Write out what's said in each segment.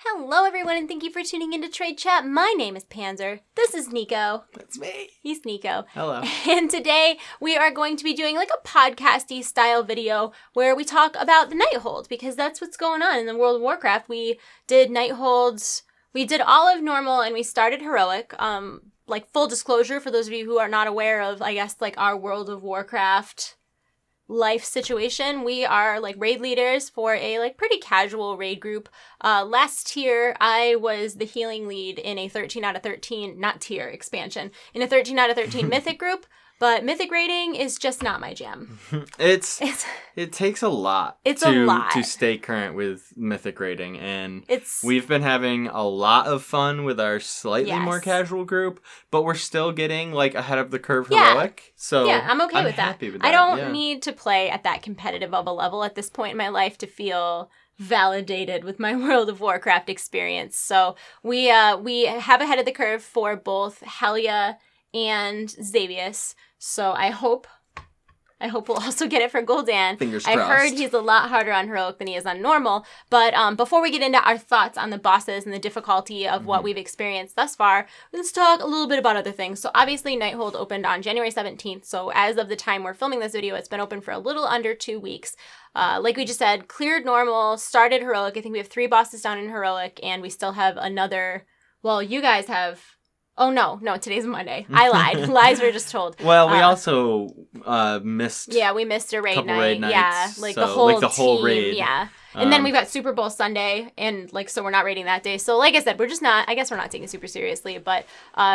Hello everyone and thank you for tuning into TradeChat. My name is Panzer. This is Niko. That's me. He's Niko. Hello. And today we are going to be doing like a podcasty style video where we talk about the Nighthold because that's what's going on in the world of Warcraft. We did Nightholds, we did all of normal and we started heroic. Like full disclosure for those of you who are not aware of, I guess, like our World of Warcraft life situation, we are like raid leaders for a like pretty casual raid group. Last tier I was the healing lead in a 13 out of 13 not tier expansion in a 13 out of 13 mythic group, but mythic raiding is just not my jam. It takes a lot to stay current with mythic raiding, and we've been having a lot of fun with our slightly more casual group, but we're still getting like ahead of the curve heroic. So yeah, I'm okay with that. With that. I don't need to play at that competitive of a level at this point in my life to feel validated with my World of Warcraft experience. So we have ahead of the curve for both Helia and Xavius. So I hope we'll also get it for Gul'dan. Fingers crossed. I heard he's a lot harder on heroic than he is on normal. But before we get into our thoughts on the bosses and the difficulty of what we've experienced thus far, let's talk a little bit about other things. So obviously Nighthold opened on January 17th. So as of the time we're filming this video, it's been open for a little under 2 weeks. Like we just said, cleared normal, started heroic. I think we have 3 bosses down in heroic, and we still have another. Well, you guys have. Oh, no, today's Monday. I lied. Lies were just told. Well, we also missed. Yeah, we missed a raid night. Raid nights, yeah, like so, the whole like the whole team. raid. Yeah. And then we've got Super Bowl Sunday, and like so we're not raiding that day. So like I said, we're just not, I guess we're not taking it super seriously. But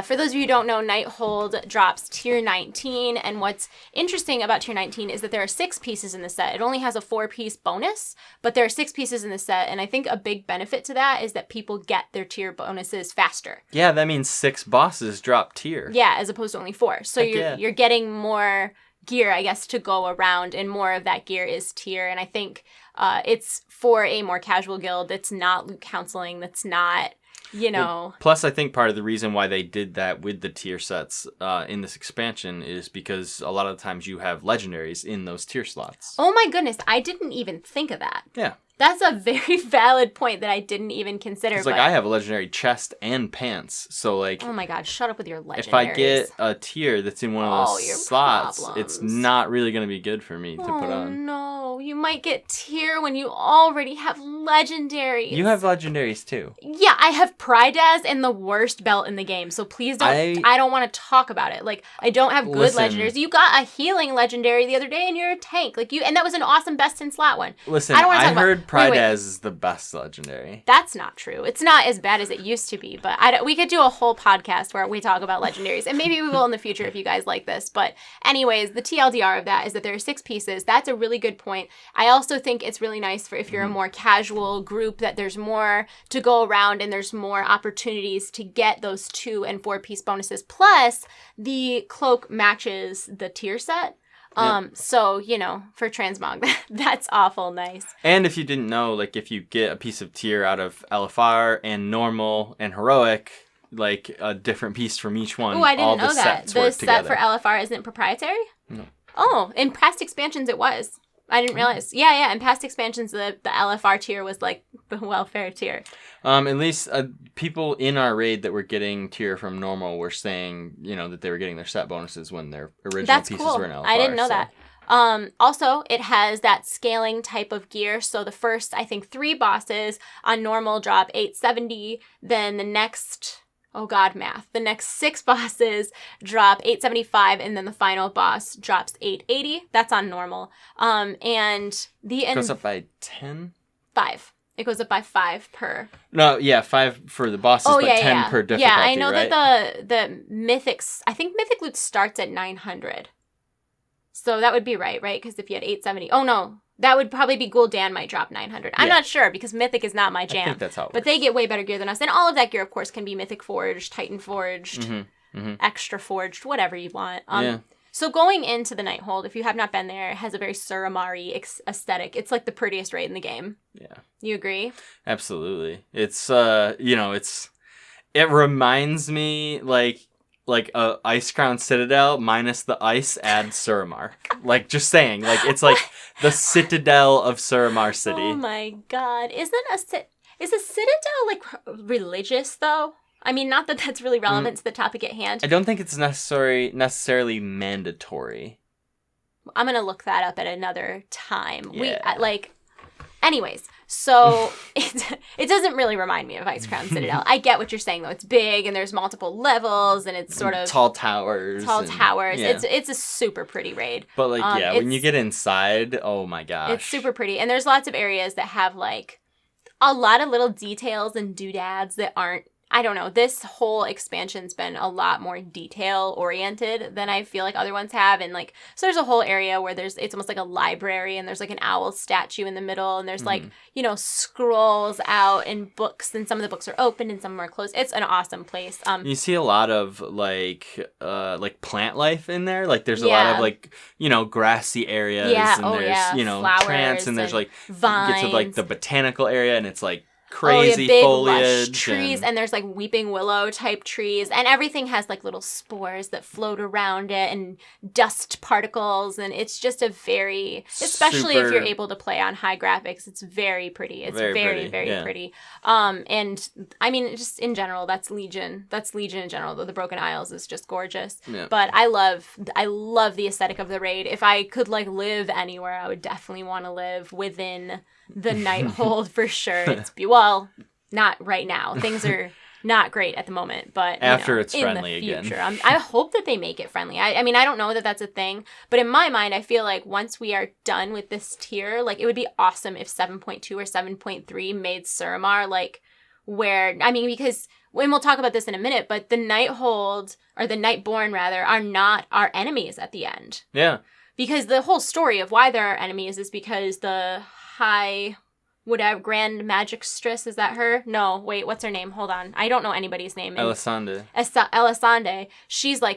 for those of you who don't know, Nighthold drops tier 19, and what's interesting about tier 19 is that there are 6 pieces in the set. It only has a 4-piece bonus, but there are 6 pieces in the set, and I think a big benefit to that is that people get their tier bonuses faster. Yeah, that means 6 bosses drop tier. Yeah, as opposed to only 4. So you're getting more gear, I guess, to go around, and more of that gear is tier. And I think it's for a more casual guild that's not loot counseling, that's not, you know. Well, plus, I think part of the reason why they did that with the tier sets in this expansion is because a lot of the times you have legendaries in those tier slots. Oh my goodness, I didn't even think of that. Yeah. That's a very valid point that I didn't even consider. It's like I have a legendary chest and pants, so like... Oh my god, shut up with your legendaries. If I get a tier that's in one of those slots, it's not really going to be good for me to put on. Oh no, you might get tier when you already have legendaries. You have legendaries too. Yeah, I have Pridaz and the worst belt in the game, so please don't... I don't want to talk about it. Like, I don't have good legendaries. You got a healing legendary the other day and you're a tank. Like, and that was an awesome best in slot one. Listen, I heard Pridaz is the best legendary. That's not true. It's not as bad as it used to be, but we could do a whole podcast where we talk about legendaries, and maybe we will in the future if you guys like this. But anyways, the TLDR of that is that there are 6 pieces. That's a really good point. I also think it's really nice for if you're a more casual group that there's more to go around and there's more opportunities to get those 2 and 4-piece bonuses. Plus, the cloak matches the tier set. So, you know, for transmog, that's awful nice. And if you didn't know, like, if you get a piece of tier out of LFR and normal and heroic, like, a different piece from each one, I didn't know that. The set together. for LFR isn't proprietary? No. Oh, in past expansions it was. I didn't realize. Yeah. In past expansions, the LFR tier was like the welfare tier. At least people in our raid that were getting tier from normal were saying, you know, that they were getting their set bonuses when their original pieces were in LFR. I didn't know that. Also, it has that scaling type of gear. So the first, I think, 3 bosses on normal drop 870. Then the next... Oh god, math. The next 6 bosses drop 875, and then the final boss drops 880. That's on normal. And the end... Goes up by 10? 5. It goes up by 5 per... No, yeah, 5 for the bosses, but 10 per difficulty, yeah, I know right? that the mythics... I think mythic loot starts at 900. So that would be right? Because if you had 870... Oh, no. That would probably be Gul'dan might drop 900. I'm not sure because Mythic is not my jam. I think that's how it works. But they get way better gear than us. And all of that gear, of course, can be Mythic Forged, Titan Forged, Extra Forged, whatever you want. So going into the Nighthold, if you have not been there, it has a very Suramar-y aesthetic. It's like the prettiest raid in the game. Yeah. You agree? Absolutely. It's, it reminds me like a Ice Crown Citadel minus the ice, add Suramar. Like, just saying. Like, it's like the Citadel of Suramar City. Oh my god. Is a Citadel like religious, though. I mean, not that that's really relevant to the topic at hand. I don't think it's necessarily mandatory. I'm going to look that up at another time. Yeah. Anyways, so it doesn't really remind me of Icecrown Citadel. I get what you're saying, though. It's big, and there's multiple levels, and it's sort of... Tall towers. Yeah. It's a super pretty raid. But, when you get inside, oh my gosh. It's super pretty. And there's lots of areas that have, a lot of little details and doodads that aren't... I don't know. This whole expansion's been a lot more detail-oriented than I feel like other ones have. And, so there's a whole area where it's almost like a library, and there's, an owl statue in the middle, and there's, scrolls out and books, and some of the books are open and some of them are closed. It's an awesome place. You see a lot of, plant life in there. There's a lot of, grassy areas, and there's, flowers plants, and there's, vines. You get to, the botanical area, and it's, crazy big foliage, lush trees, and there's weeping willow type trees, and everything has little spores that float around it and dust particles, and it's just a very, especially if you're able to play on high graphics, it's very pretty. It's very pretty. And I mean, just in general, that's Legion in general. The Broken Isles is just gorgeous. Yeah. But I love the aesthetic of the raid. If I could live anywhere, I would definitely want to live within the Nighthold for sure. Not right now. Things are not great at the moment, but after it's friendly again. I hope that they make it friendly. I mean, I don't know that that's a thing, but in my mind, I feel like once we are done with this tier, it would be awesome if 7.2 or 7.3 made Suramar because and we'll talk about this in a minute, but the Nighthold, or the Nightborn rather, are not our enemies at the end. Yeah. Because the whole story of why they're our enemies is because the Grand Magistrix, is that her? No, wait, what's her name? Hold on. I don't know anybody's name. Elisande. Elisande. She's she's the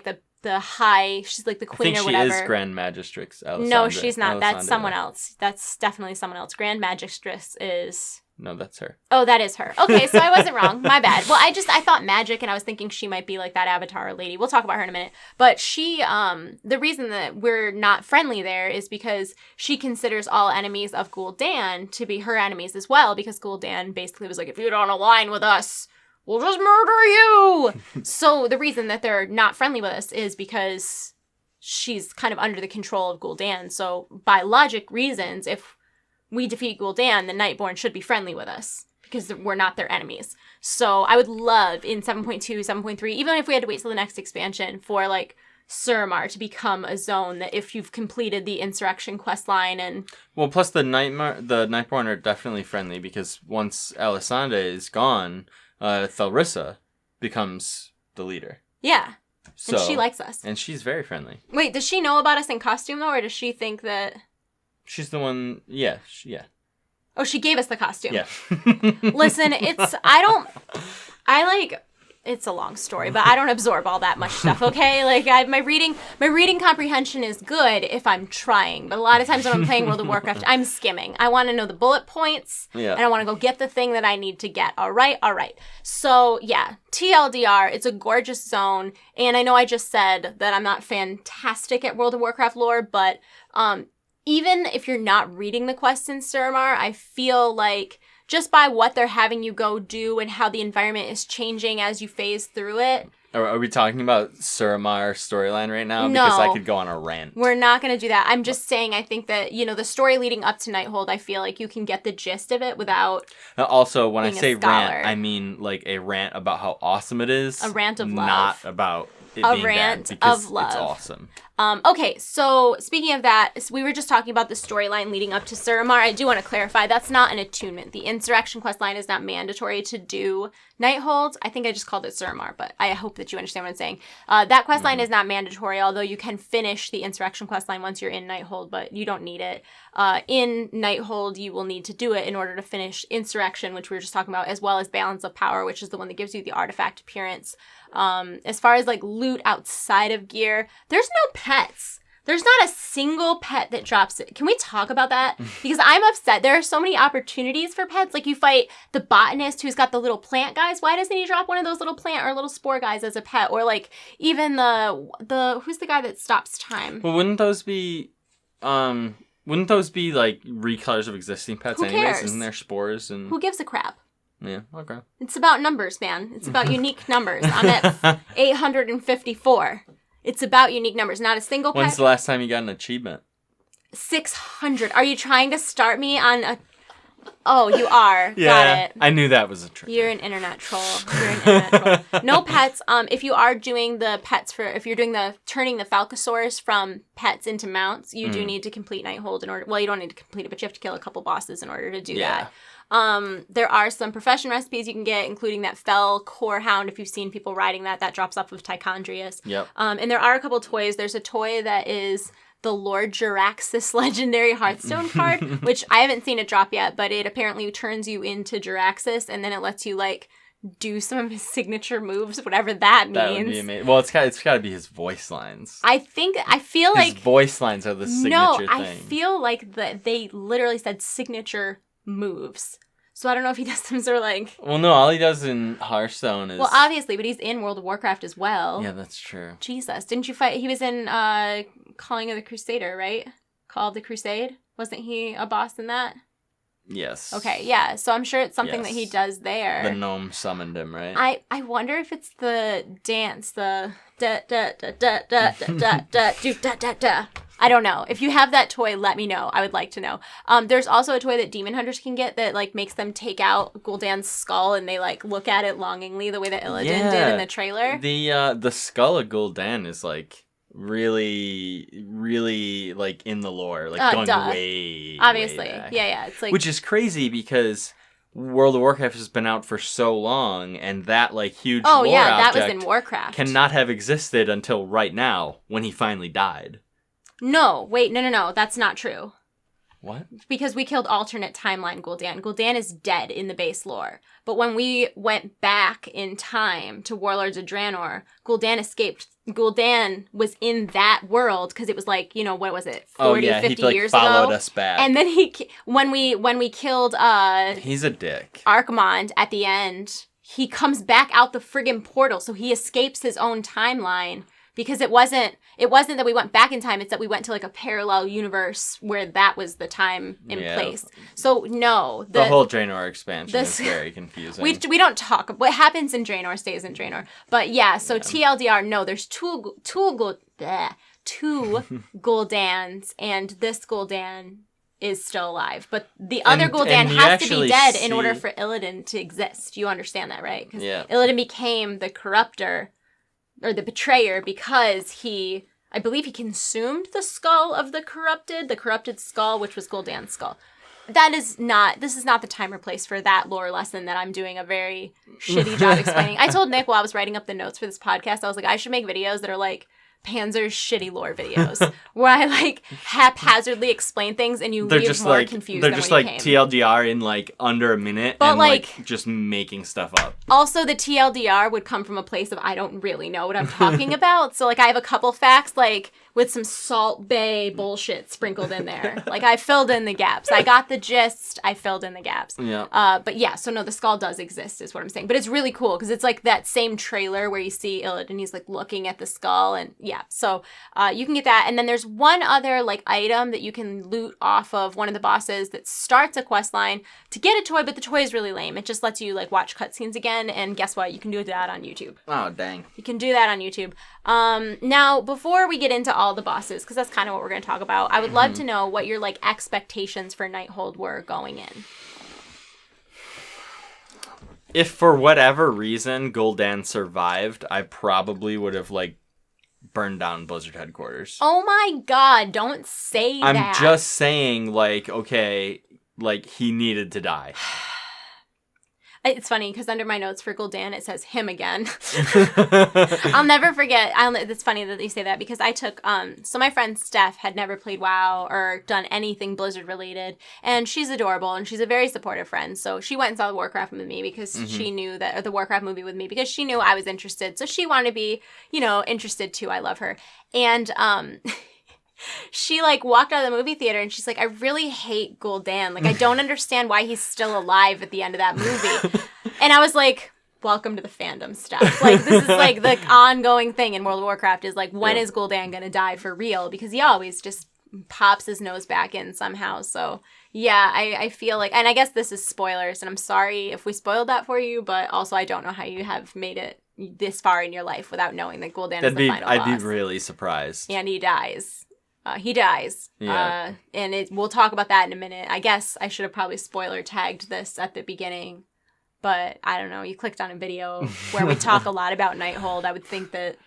queen or whatever. I think she is Grand Magistrix, Elisande. No, she's not. That's someone else. That's definitely someone else. Grand Magistrix is... No, that's her. Oh, that is her. Okay, so I wasn't wrong. My bad. Well, I thought magic, and I was thinking she might be that Avatar lady. We'll talk about her in a minute. But she, the reason that we're not friendly there is because she considers all enemies of Gul'dan to be her enemies as well, because Gul'dan basically was if you don't align with us, we'll just murder you! So the reason that they're not friendly with us is because she's kind of under the control of Gul'dan. So by logic reasons, if we defeat Gul'dan, the Nightborn should be friendly with us because we're not their enemies. So I would love in 7.2, 7.3, even if we had to wait till the next expansion for Suramar to become a zone that if you've completed the Insurrection questline and... Well, plus the Nightborn are definitely friendly because once Elisande is gone, Thelrissa becomes the leader. Yeah. So, and she likes us. And she's very friendly. Wait, does she know about us in costume though, or does she think that... She's the one, yeah. Oh, she gave us the costume. Yeah. Listen, it's a long story, but I don't absorb all that much stuff, okay? My reading comprehension is good if I'm trying, but a lot of times when I'm playing World of Warcraft, I'm skimming. I want to know the bullet points, and I want to go get the thing that I need to get. All right. So, yeah, TLDR, it's a gorgeous zone, and I know I just said that I'm not fantastic at World of Warcraft lore, but, even if you're not reading the quests in Suramar, I feel like just by what they're having you go do and how the environment is changing as you phase through it. Are we talking about Suramar storyline right now? No. Because I could go on a rant. We're not going to do that. I'm just saying I think that, the story leading up to Nighthold, I feel like you can get the gist of it without Also, when I say rant, I mean a rant about how awesome it is. A rant of love. Not about... A rant of love. It's awesome. Okay, so speaking of that, we were just talking about the storyline leading up to Suramar. I do want to clarify, that's not an attunement. The Insurrection questline is not mandatory to do Nighthold. I think I just called it Suramar, but I hope that you understand what I'm saying. That questline is not mandatory, although you can finish the Insurrection questline once you're in Nighthold, but you don't need it. In Nighthold, you will need to do it in order to finish Insurrection, which we were just talking about, as well as Balance of Power, which is the one that gives you the artifact appearance. As far as loot outside of gear, there's no pets. There's not a single pet that drops it. Can we talk about that? Because I'm upset. There are so many opportunities for pets. You fight the Botanist who's got the little plant guys. Why doesn't he drop one of those little plant or little spore guys as a pet? Or even the who's the guy that stops time? Well, wouldn't those be recolors of existing pets anyways? Isn't there spores and... Who gives a crap? Yeah, okay. It's about numbers, man. It's about unique numbers. I'm at 854. It's about unique numbers, not a single pet. When's the last time you got an achievement? 600. Are you trying to start me on a... Oh, you are. Yeah, got it. I knew that was a trick. You're an internet troll. No pets. If you are doing the pets if you're doing turning the Falcosaurs from pets into mounts, you do need to complete Nighthold in order. Well, you don't need to complete it, but you have to kill a couple bosses in order to do that. There are some profession recipes you can get, including that Fell Core Hound. If you've seen people riding that drops off of Tichondrius. Yep. And there are a couple toys. There's a toy that is the Lord Jiraxis legendary Hearthstone card, which I haven't seen it drop yet, but it apparently turns you into Jiraxis, and then it lets you, like, do some of his signature moves, whatever that means. That would be amazing. Well, it's got to be his voice lines. I feel like... His voice lines are the signature thing. I feel like they literally said signature moves. So I don't know if he does them sort of like... Well, no, all he does in Hearthstone is... Well, obviously, but he's in World of Warcraft as well. Yeah, that's true. Jesus. Didn't you fight... He was in Calling of the Crusader, right? Call of the Crusade? Wasn't he a boss in that? Yes. Okay, yeah. So I'm sure it's something that he does there. The gnome summoned him, right? I wonder if it's the dance, the da-da-da-da-da-da-da-da-da-da. I don't know. If you have that toy, let me know. I would like to know. There's also a toy that demon hunters can get that, like, makes them take out Gul'dan's skull and they, like, look at it longingly the way that Illidan did in the trailer. The skull of Gul'dan is, like, really, like, in the lore. Like, going way obviously. Way back. Yeah. It's like... Which is crazy because World of Warcraft has been out for so long, and that, like, huge lore that object was in Warcraft. cannot have existed until right now, when he finally died. No, wait, no, that's not true. What? Because we killed alternate timeline Gul'dan. Gul'dan is dead in the base lore. But when we went back in time to Warlords of Draenor, Gul'dan escaped. Gul'dan was in that world because it was like, you know, what was it, 40, 50 years ago? He followed us back. And then when we killed He's a dick. Archimonde at the end, he comes back out the friggin' portal, so he escapes his own timeline. Because it wasn't that we went back in time, it's that we went to, like, a parallel universe where that was the time in place. So, no. The whole Draenor expansion is very confusing. We don't talk. What happens in Draenor stays in Draenor. But, TLDR, no, there's two Gul'dans, and this Gul'dan is still alive. But the other Gul'dan has to be dead in order for Illidan to exist. You understand that, right? Because Illidan became the corruptor... or the betrayer, because I believe he consumed the skull of the corrupted skull, which was Gul'dan's skull. This is not the time or place for that lore lesson that I'm doing a very shitty job explaining. I told Nick while I was writing up the notes for this podcast, I was like, I should make videos that are like Panzer's shitty lore videos, where I, like, haphazardly explain things and you leave more confused than when you came. They're just, like, TLDR in, like, under a minute, but, and, like, just making stuff up. Also, the TLDR would come from a place of I don't really know what I'm talking about. So, like, I have a couple facts, like, with some Salt Bay bullshit sprinkled in there. Like, I filled in the gaps. I got the gist. I filled in the gaps. Yeah. But yeah, so no, the skull does exist is what I'm saying. But it's really cool because it's like that same trailer where you see Illidan and he's, like, looking at the skull. And yeah, so you can get that. And then there's one other, like, item that you can loot off of one of the bosses that starts a quest line to get a toy, but the toy is really lame. It just lets you, like, watch cutscenes again. And guess what? You can do that on YouTube. Oh, dang. You can do that on YouTube. Now, before we get into all the bosses, because that's kind of what we're going to talk about, I would love to know what your, like, expectations for Nighthold were going in. If for whatever reason Gul'dan survived, I probably would have, like, burned down Blizzard headquarters. Oh my god, don't say that. I'm just saying, like, okay, like, he needed to die. It's funny because under my notes for Gul'dan, it says him again. I'll never forget. It's funny that you say that because I took, so my friend Steph had never played WoW or done anything Blizzard related. And she's adorable and she's a very supportive friend. So she went and saw the Warcraft with me because she knew that, or the Warcraft movie with me because she knew I was interested. So she wanted to be, you know, interested too. I love her. And, she, like, walked out of the movie theater and she's like, I really hate Gul'dan. Like, I don't understand why he's still alive at the end of that movie. And I was like, welcome to the fandom stuff. Like, this is, like, the ongoing thing in World of Warcraft is, like, when is Gul'dan going to die for real? Because he always just pops his nose back in somehow. So, Yeah, I feel like, and I guess this is spoilers, and I'm sorry if we spoiled that for you, but also I don't know how you have made it this far in your life without knowing that Gul'dan is the final boss. I'd be really surprised. And he dies. Yeah. And we'll talk about that in a minute. I guess I should have probably spoiler tagged this at the beginning, but I don't know. You clicked on a video where we talk a lot about Nighthold. I would think that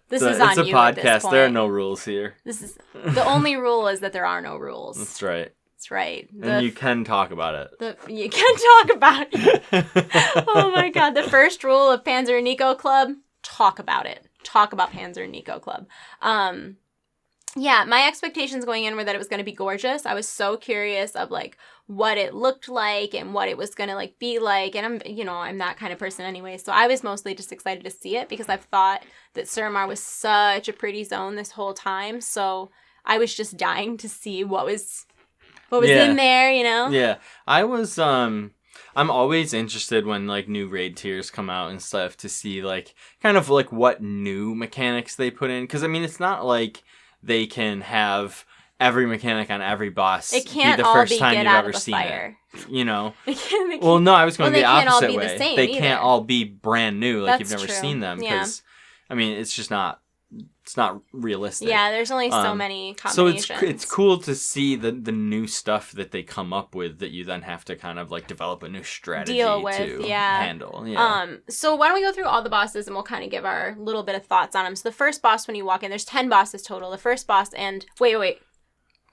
this is on you. It's a podcast. There are no rules here. The only rule is that there are no rules. That's right. That's right. And you can talk about it. You can talk about it. Oh my god. The first rule of Panzer and Niko Club, talk about it. Talk about Panzer and Niko Club. Yeah, my expectations going in were that it was going to be gorgeous. I was so curious of like what it looked like and what it was going to like be like. And I'm that kind of person anyway. So I was mostly just excited to see it because I've thought that Suramar was such a pretty zone this whole time. So I was just dying to see what was in there, you know? Yeah. I was, I'm always interested when, like, new raid tiers come out and stuff to see, like, kind of, like, what new mechanics they put in. Because, I mean, it's not like they can have every mechanic on every boss it can't be the first time you've ever seen it. You know? Well, no, I was going the opposite way. They can't all be brand new, like you've never seen them. Because, I mean, it's just not... It's not realistic. Yeah, there's only so many combinations. So it's cool to see the new stuff that they come up with that you then have to kind of like develop a new strategy to handle. Yeah. So why don't we go through all the bosses and we'll kind of give our little bit of thoughts on them. So the first boss when you walk in, there's 10 bosses total. The first boss and... Wait.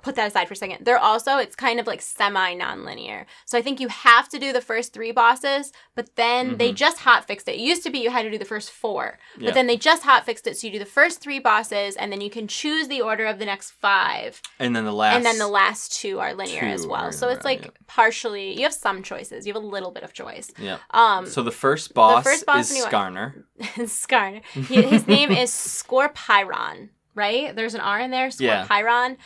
Put that aside for a second. It's kind of like semi-non-linear. So I think you have to do the first 3 bosses, but then they just hot-fixed it. It used to be you had to do the first 4, but then they just hot-fixed it. So you do the first 3 bosses, and then you can choose the order of the next 5. And then the last 2 are linear as well. So it's like partially, you have some choices. You have a little bit of choice. Yeah. So the first boss is Skarner. Skarner. His name is Skorpyron. Right? There's an R in there, Skorpyron.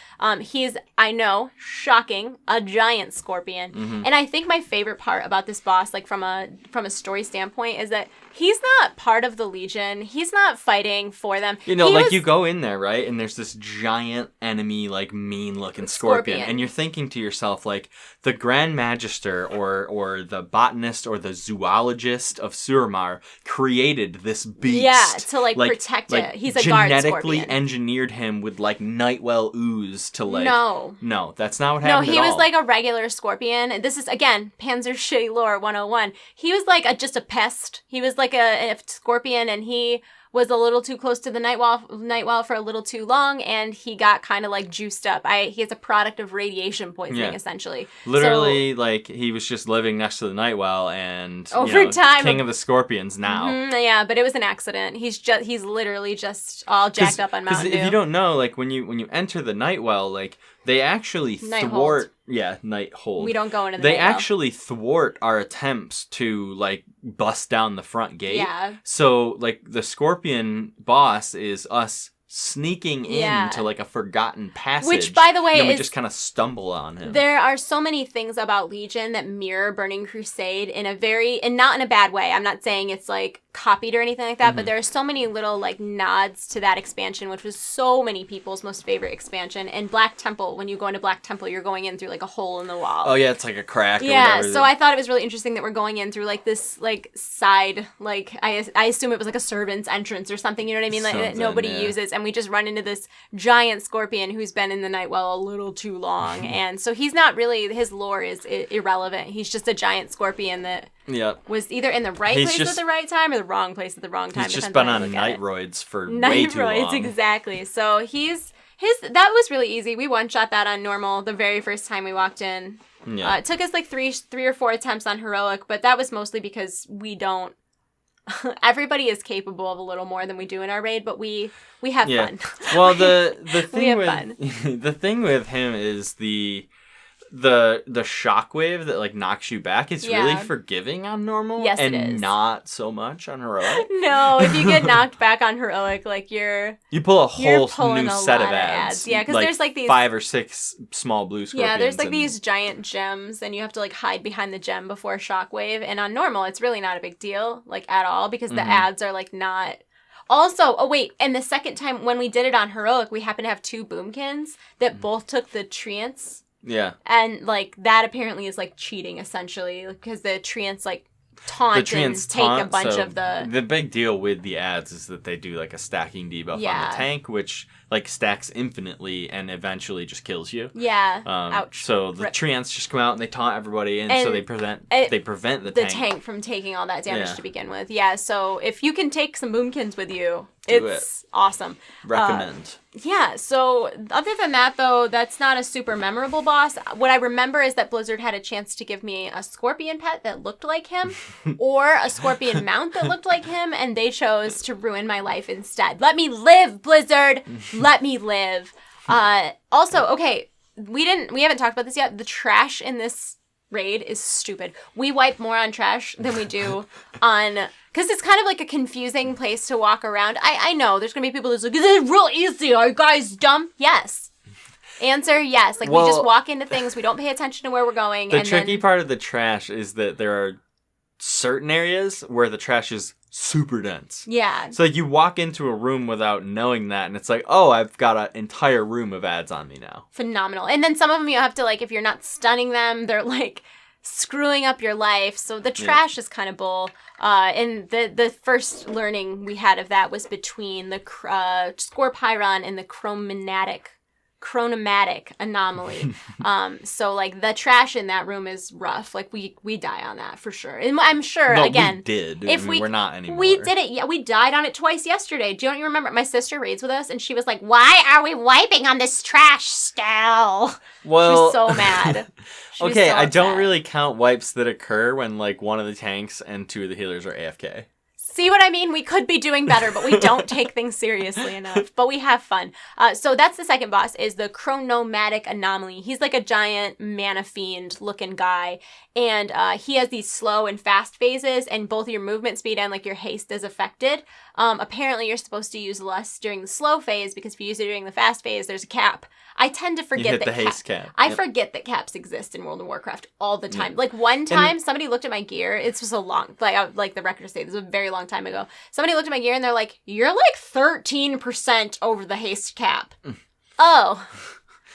He's, I know, shocking, a giant scorpion. And I think my favorite part about this boss, like from a story standpoint, is that he's not part of the Legion. He's not fighting for them. You know, you go in there, right? And there's this giant enemy, like mean-looking scorpion. And you're thinking to yourself, like, the Grand Magister or the Botanist or the Zoologist of Suramar created this beast. Yeah, to protect it. He's a guard scorpion. Genetically engineered him with like Nightwell ooze to like... No, that's not what happened No, he was like a regular scorpion. This is, again, Panzer Shitty Lore 101. He was like just a pest. He was like a scorpion, and he was a little too close to the Nightwell for a little too long, and he got kind of like juiced up. He is a product of radiation poisoning, essentially. Literally, like, he was just living next to the Nightwell and time, king of the scorpions now. Yeah, but it was an accident. He's literally just all jacked up on Mountain Dew. If you don't know, like, when you enter the Nightwell, like, they actually thwart... Yeah, Nighthold. We don't go into the They actually thwart our attempts to, like, bust down the front gate. Yeah. So, like, the Scorpion boss is us sneaking into like a forgotten passage, which, by the way, and we just kind of stumble on him. There are so many things about Legion that mirror Burning Crusade in a very, and not in a bad way. I'm not saying it's like copied or anything like that, but there are so many little like nods to that expansion, which was so many people's most favorite expansion. And Black Temple, when you go into Black Temple, you're going in through like a hole in the wall. Oh yeah, it's like a crack. Yeah, so I thought it was really interesting that we're going in through like this like side, like I assume it was like a servant's entrance or something. You know what I mean? Like that nobody uses, and we just run into this giant scorpion who's been in the Nightwell a little too long, and so he's not really, his lore is irrelevant. He's just a giant scorpion that was either in the right place at the right time or the wrong place at the wrong time. He's just been on nightroids for way too long. Exactly. So that was really easy. We one-shot that on normal the very first time we walked in. Yeah. It took us like three or four attempts on heroic, but that was mostly because we don't. Everybody is capable of a little more than we do in our raid, but we have fun. Well, the thing with him is the shockwave that like knocks you back is really forgiving on normal, and it is not so much on heroic. No, if you get knocked back on heroic, like you pull a whole new set of ads. Yeah, because there's like these 5 or 6 small blue scorpions. Yeah, there's like these giant gems, and you have to like hide behind the gem before shockwave. And on normal, it's really not a big deal, like at all, because the ads are like not. Also, and the second time when we did it on heroic, we happened to have 2 boomkins that both took the treants Yeah. And, like, that apparently is, like, cheating, essentially, because the Treants, like, taunt and take a bunch of the... The big deal with the ads is that they do, like, a stacking debuff on the tank, which, like, stacks infinitely and eventually just kills you. Yeah. Ouch. So the Treants just come out and they taunt everybody, and so they prevent the tank from taking all that damage to begin with. Yeah, so if you can take some Boomkins with you, it's awesome. Recommend. Yeah, so other than that, though, that's not a super memorable boss. What I remember is that Blizzard had a chance to give me a scorpion pet that looked like him or a scorpion mount that looked like him, and they chose to ruin my life instead. Let me live, Blizzard! Let me live. Also, okay, we haven't talked about this yet. The trash in this raid is stupid. We wipe more on trash than we do on... Because it's kind of like a confusing place to walk around. I know, there's going to be people who's like, is it real easy? Are you guys dumb? Yes. Answer, yes. Like, we just walk into things. We don't pay attention to where we're going. The tricky part of the trash is that there are certain areas where the trash is super dense. Yeah. So like, you walk into a room without knowing that, and it's like, oh, I've got an entire room of ads on me now. Phenomenal. And then some of them you have to, like, if you're not stunning them, they're like... screwing up your life. So the trash is kind of bull. And the first learning we had of that was between the Skorpyron and the Chronomatic Anomaly. So like the trash in that room is rough. Like we die on that for sure. And I'm sure again, we did. If we're not anymore. We did it. Yeah, we died on it twice yesterday. Don't you remember? My sister raids with us, and she was like, "Why are we wiping on this trash still?" Well, she was so mad. Okay, so I don't really count wipes that occur when like one of the tanks and two of the healers are AFK. See what I mean? We could be doing better, but we don't take things seriously enough. But we have fun. So that's the second boss, is the Chronomatic Anomaly. He's like a giant mana fiend looking guy. And he has these slow and fast phases, and both your movement speed and like your haste is affected. Apparently you're supposed to use less during the slow phase, because if you use it during the fast phase, there's a cap. I tend to forget that haste cap. I forget that caps exist in World of Warcraft all the time. Like one time, somebody looked at my gear. It was a long, like the record say, this was a very long time ago. Somebody looked at my gear and they're like, "You're like 13% over the haste cap." Oh,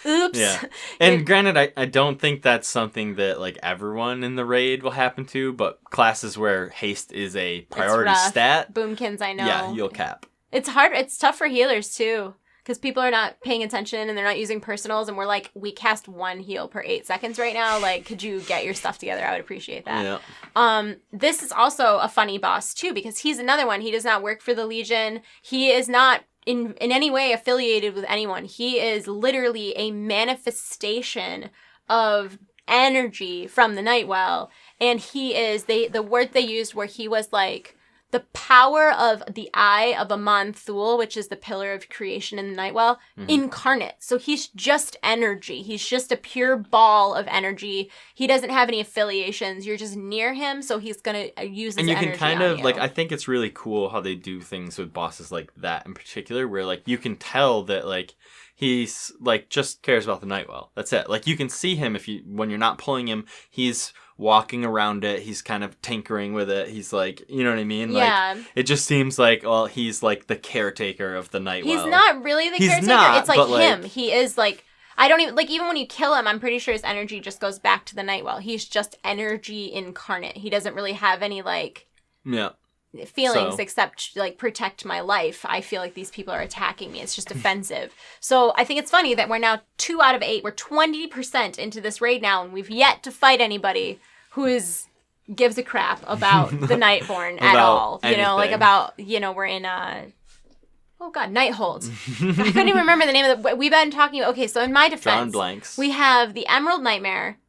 oops. Yeah. And granted, I don't think that's something that like everyone in the raid will happen to, but classes where haste is a priority stat, Boomkins, I know. Yeah, you'll cap. It's hard. It's tough for healers too. Because people are not paying attention and they're not using personals, and we're like, we cast 1 heal per 8 seconds right now. Like, could you get your stuff together? I would appreciate that. Yeah. This is also a funny boss too, because he's another one. He does not work for the Legion. He is not in any way affiliated with anyone. He is literally a manifestation of energy from the Nightwell, and he is the word they used where he was like the power of the eye of Amon Thul, which is the pillar of creation in the Nightwell, incarnate. So he's just energy. He's just a pure ball of energy. He doesn't have any affiliations. You're just near him, so he's going to use his energy. And you can kind of, like, I think it's really cool how they do things with bosses like that in particular, where, like, you can tell that, like, he's, like, just cares about the Nightwell. That's it. Like, you can see him when you're not pulling him, he's walking around it, he's kind of tinkering with it, he's like, you know what I mean? Yeah. Like, it just seems like, well, he's like the caretaker of the Nightwell. He's not really the caretaker. Not, it's like him. Like, he is like, I don't even, like, even when you kill him, I'm pretty sure his energy just goes back to the Nightwell. He's just energy incarnate. He doesn't really have any, like, feelings except, like, protect my life. I feel like these people are attacking me. It's just offensive. So I think it's funny that we're now 2 out of 8. We're 20% into this raid now, and we've yet to fight anybody who gives a crap about the Nightborn at all. Anything. You know, like about, you know, we're in Nighthold. I couldn't even remember the name of we've been talking about. Okay, so in my defense, we have the Emerald Nightmare,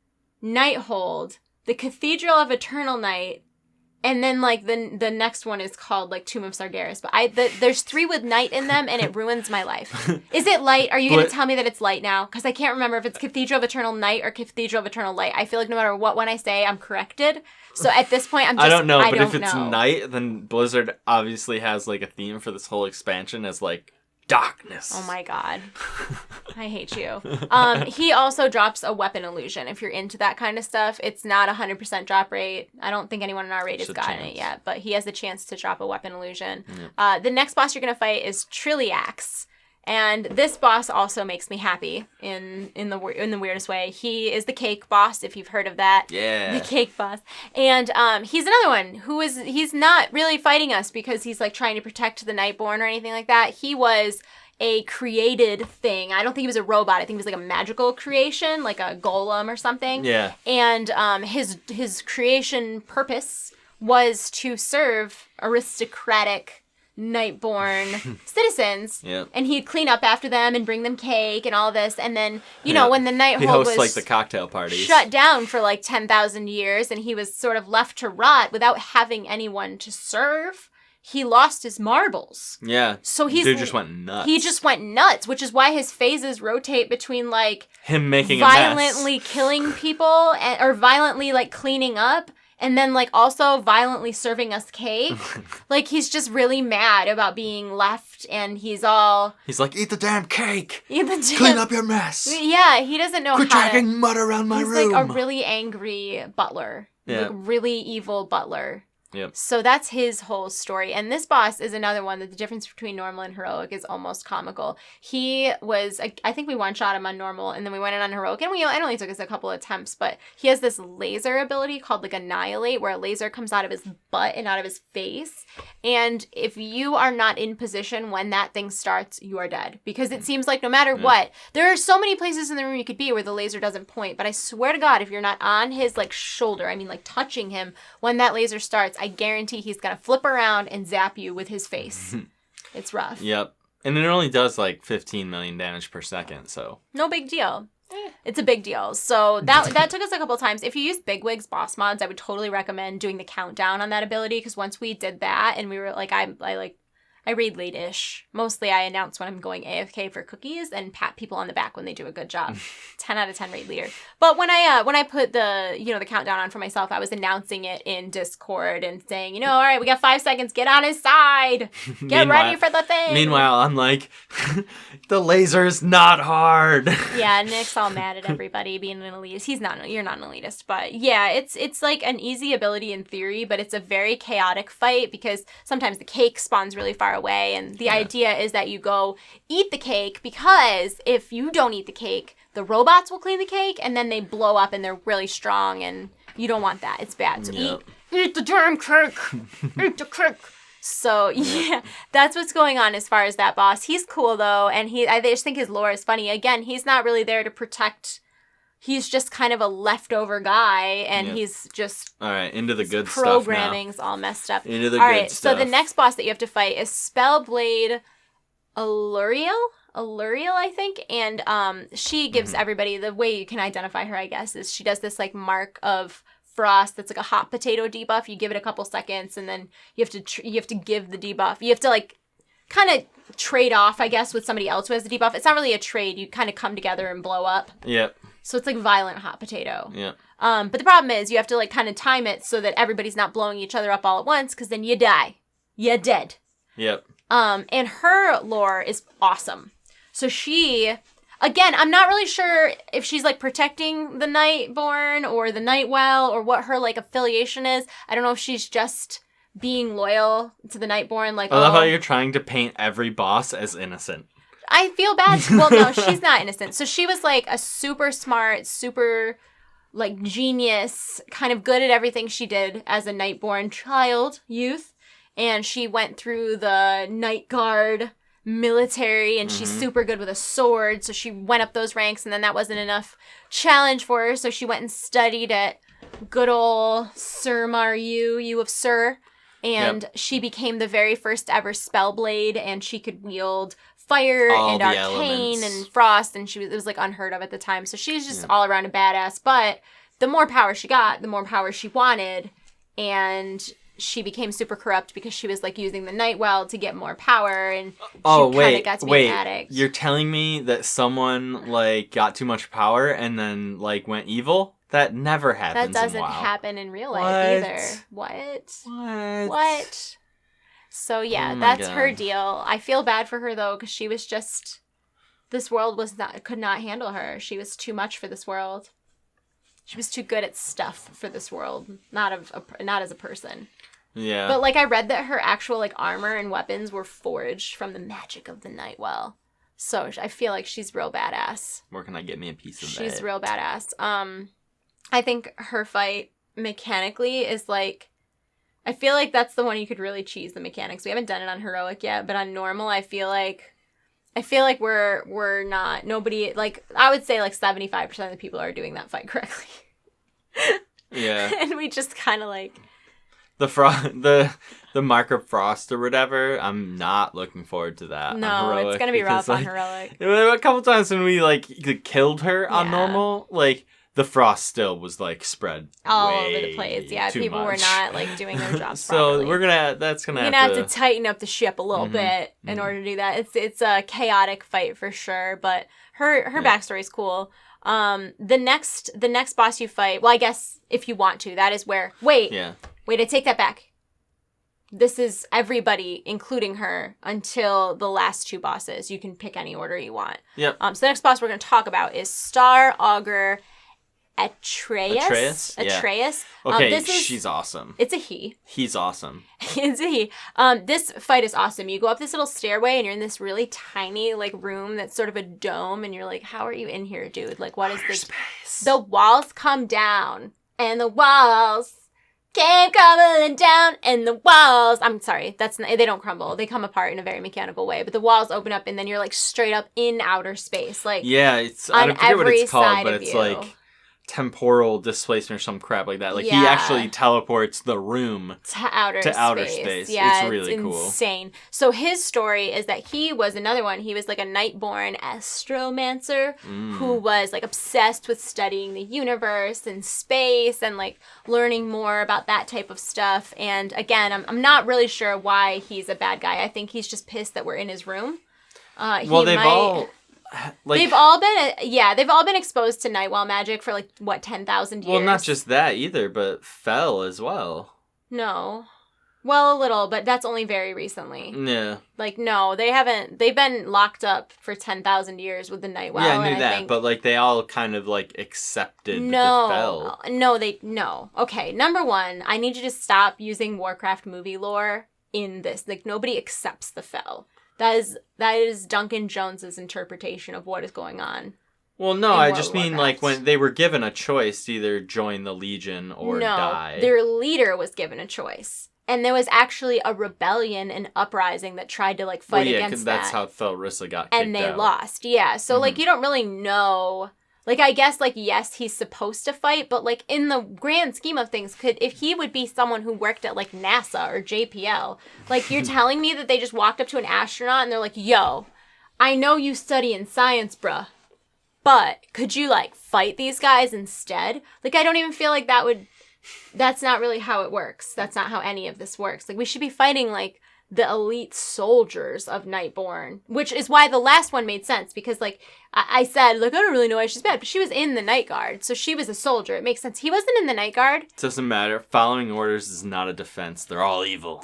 Nighthold, the Cathedral of Eternal Night, and then, like, the next one is called, like, Tomb of Sargeras. But there's 3 with night in them, and it ruins my life. Is it light? Are you going to tell me that it's light now? Because I can't remember if it's Cathedral of Eternal Night or Cathedral of Eternal Light. I feel like no matter what one I say, I'm corrected. So at this point, I don't know. But if it's night, then Blizzard obviously has, like, a theme for this whole expansion as, like, darkness. Oh my god. I hate you. He also drops a weapon illusion if you're into that kind of stuff. It's not 100% drop rate. I don't think anyone in our raid has gotten it yet, but he has a chance to drop a weapon illusion. The next boss you're going to fight is Trilliax. And this boss also makes me happy in the weirdest way. He is the cake boss, if you've heard of that. Yeah. The cake boss. And he's another one he's not really fighting us because he's like trying to protect the Nightborn or anything like that. He was a created thing. I don't think he was a robot. I think he was like a magical creation, like a golem or something. Yeah. And his creation purpose was to serve aristocratic Nightborn citizens. Yep. And he'd clean up after them and bring them cake and all this. And then, you know, when the Nighthold was like the cocktail parties, shut down for like 10,000 years and he was sort of left to rot without having anyone to serve, he lost his marbles. Yeah. So dude just went nuts. He just went nuts, which is why his phases rotate between like him making violently a mess. Killing people or violently like cleaning up. And then, like, also violently serving us cake. Like, he's just really mad about being left, and he's like, eat the damn cake! Eat the damn... Clean up your mess! Yeah, he doesn't know Quit dragging mud around my room! He's, like, a really angry butler. Yeah. Like, really evil butler. Yep. So that's his whole story. And this boss is another one that the difference between normal and heroic is almost comical. He was, I think we one-shot him on normal, and then we went in on heroic, and it only took us a couple attempts, but he has this laser ability called, like, Annihilate, where a laser comes out of his butt and out of his face. And if you are not in position when that thing starts, you are dead. Because it seems like no matter what, there are so many places in the room you could be where the laser doesn't point, but I swear to God, if you're not on his, like, shoulder, I mean, like, touching him, when that laser starts, I guarantee he's going to flip around and zap you with his face. It's rough. Yep. And it only does like 15 million damage per second, so. No big deal. It's a big deal. So that took us a couple times. If you use Bigwig's boss mods, I would totally recommend doing the countdown on that ability, because once we did that and we were like, I read late-ish. Mostly I announce when I'm going AFK for cookies and pat people on the back when they do a good job. 10 out of 10 raid leader. But when I put the countdown on for myself, I was announcing it in Discord and saying, all right, we got 5 seconds. Get on his side. Get ready for the thing. Meanwhile, I'm like, the laser's not hard. Yeah, Nick's all mad at everybody being an elitist. You're not an elitist. But yeah, it's like an easy ability in theory, but it's a very chaotic fight because sometimes the cake spawns really far away, and the idea is that you go eat the cake, because if you don't eat the cake, the robots will clean the cake and then they blow up and they're really strong, and you don't want that. It's bad. So eat the damn cake. Eat the cake. So yeah, that's what's going on as far as that boss. He's cool though, and I just think his lore is funny. Again, he's not really there to protect. He's just kind of a leftover guy, and he's just... All right, into the good stuff now. Programming's all messed up. Into the good stuff. So the next boss that you have to fight is Spellblade Aluriel, I think. And she gives everybody... The way you can identify her, I guess, is she does this, like, mark of frost that's like a hot potato debuff. You give it a couple seconds, and then you have to give the debuff. You have to, like, kind of trade off, I guess, with somebody else who has the debuff. It's not really a trade. You kind of come together and blow up. Yep. So it's like violent hot potato. Yeah. But the problem is you have to like kind of time it so that everybody's not blowing each other up all at once, because then you die. You're dead. Yep. And her lore is awesome. So she, again, I'm not really sure if she's like protecting the Nightborn or the Nightwell or what her like affiliation is. I don't know if she's just being loyal to the Nightborn. Like, I love how you're trying to paint every boss as innocent. I feel bad. Well, no, she's not innocent. So she was like a super smart, super like genius, kind of good at everything she did as a Nightborn youth. And she went through the Night Guard military, and she's super good with a sword. So she went up those ranks, and then that wasn't enough challenge for her. So she went and studied at good old Suramar U of Sur. And she became the very first ever Spellblade, and she could wield fire and arcane and frost, and it was like unheard of at the time. So she's just all around a badass. But the more power she got, the more power she wanted, and she became super corrupt because she was like using the Nightwell to get more power, and she kind of got to be an addict. You're telling me that someone like got too much power and then like went evil? That never happens. That doesn't happen in real life either. What? So yeah, that's her deal. I feel bad for her though, because she was just, this world could not handle her. She was too much for this world. She was too good at stuff for this world, not as a person. Yeah. But like I read that her actual like armor and weapons were forged from the magic of the Nightwell. So I feel like she's real badass. Where can I get me a piece of that? She's real badass. I think her fight mechanically is like, I feel like that's the one you could really cheese the mechanics. We haven't done it on heroic yet, but on normal, I feel like we're not, nobody, like, I would say like 75% of the people are doing that fight correctly. Yeah. And we just kind of like... The Mark of Frost or whatever, I'm not looking forward to that. No, it's going to be rough on heroic. A couple times when we, like, killed her on normal, like, the frost still was, like, spread all over the place. Yeah, people were not, like, doing their jobs properly. So that's going to have to tighten up the ship a little bit in order to do that. It's a chaotic fight for sure, but her backstory is cool. The next boss you fight, well, I guess if you want to, that is where... Wait, I take that back. This is everybody, including her, until the last two bosses. You can pick any order you want. Yep. So the next boss we're going to talk about is Star Augur Etraeus. Yeah. Etraeus. Okay, she's awesome. It's a he. He's awesome. It's a he. This fight is awesome. You go up this little stairway and you're in this really tiny like room that's sort of a dome, and you're like, how are you in here, dude? Like, what is this? Space. The walls come down, and the walls came crumbling down, and the walls... I'm sorry, they don't crumble. They come apart in a very mechanical way, but the walls open up, and then you're like straight up in outer space. Like, yeah, it's... I forget what it's called, but it's like temporal displacement or some crap like that. Like, he actually teleports the room to outer space. Yeah, it's really cool. Insane. So his story is that he was another one. He was like a Nightborn astromancer who was like obsessed with studying the universe and space and like learning more about that type of stuff. And again, I'm not really sure why he's a bad guy. I think he's just pissed that we're in his room. They've all been exposed to Nightwell magic for like what 10,000 years. Well, not just that either, but Fel as well. No, well, a little, but that's only very recently. Yeah, like no, they haven't. They've been locked up for 10,000 years with the Nightwell. Yeah, I knew that, but like they all kind of like accepted the Fel. No. Okay, number one, I need you to stop using Warcraft movie lore in this. Like nobody accepts the Fel. That is Duncan Jones's interpretation of what is going on. Well, no, I just mean like when they were given a choice to either join the Legion or die. Their leader was given a choice. And there was actually a rebellion and uprising that tried to like fight against that. That's how Felrissa got kicked out. And they lost. Yeah. So like you don't really know. Like, I guess, like, yes, he's supposed to fight, but, like, in the grand scheme of things, if he would be someone who worked at, like, NASA or JPL, like, you're telling me that they just walked up to an astronaut and they're like, yo, I know you study in science, bruh, but could you, like, fight these guys instead? Like, I don't even feel like that's not really how it works. That's not how any of this works. Like, we should be fighting, like, the elite soldiers of Nightborn, which is why the last one made sense, because, like, I said, like, I don't really know why she's bad, but she was in the Night Guard, so she was a soldier. It makes sense. He wasn't in the Night Guard. It doesn't matter. Following orders is not a defense. They're all evil.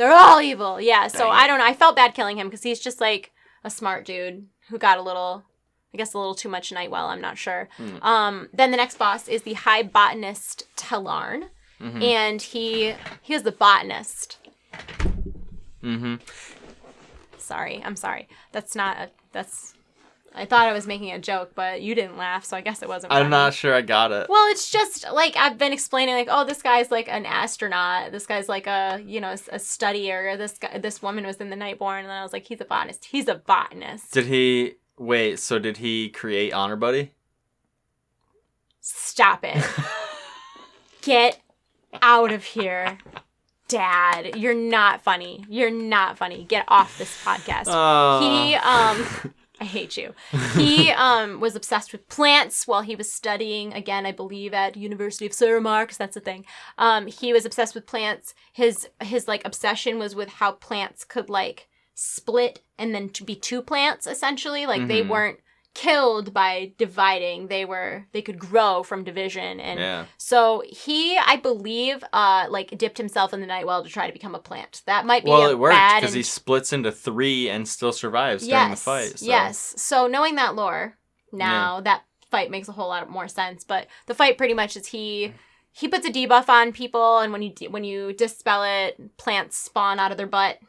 Yeah, so I don't know. I felt bad killing him, because he's just, like, a smart dude who got a little too much Nightwell, I'm not sure. Then the next boss is the High Botanist Tel'arn, and he was the botanist. Mm-hmm. I'm sorry. I thought I was making a joke, but you didn't laugh, so I guess it wasn't funny. I'm not sure I got it. Well, it's just, like, I've been explaining, like, oh, this guy's, like, an astronaut. This guy's, like, a studier. This woman was in the Nightborn, and then I was like, he's a botanist. He's a botanist. Did he create Honor Buddy? Stop it. Get out of here. Dad, you're not funny. Get off this podcast. I hate you. He was obsessed with plants while he was studying, again, I believe at University of Suramar, because that's a thing. He was obsessed with plants. His like obsession was with how plants could like split and then be two plants, essentially. Like they weren't killed by dividing. They could grow from division. And so he, I believe, like dipped himself in the Nightwell to try to become a plant. That might be it worked because he splits into 3 and still survives during the fight. So. Yes. So knowing that lore now, that fight makes a whole lot more sense. But the fight pretty much is he puts a debuff on people, and when you dispel it, plants spawn out of their butt.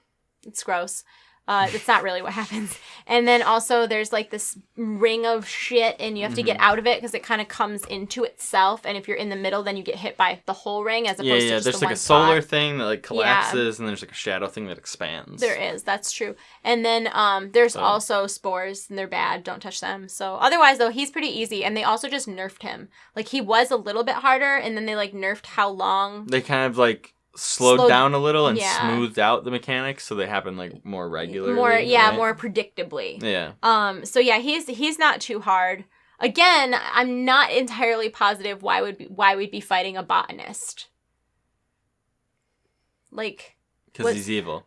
It's gross. That's not really what happens. And then also there's like this ring of shit and you have to get out of it because it kind of comes into itself. And if you're in the middle, then you get hit by the whole ring as opposed to just there's the like one a solar spot. thing that like collapses and there's like a shadow thing that expands. There is. That's true. And then there's also spores and they're bad. Don't touch them. So otherwise though, he's pretty easy. And they also just nerfed him. Like he was a little bit harder and then they like nerfed how long. They kind of like slowed down a little and smoothed out the mechanics so they happen like more regularly. More predictably. Yeah. So yeah, he's not too hard. Again, I'm not entirely positive why we'd be fighting a botanist. Like because he's evil.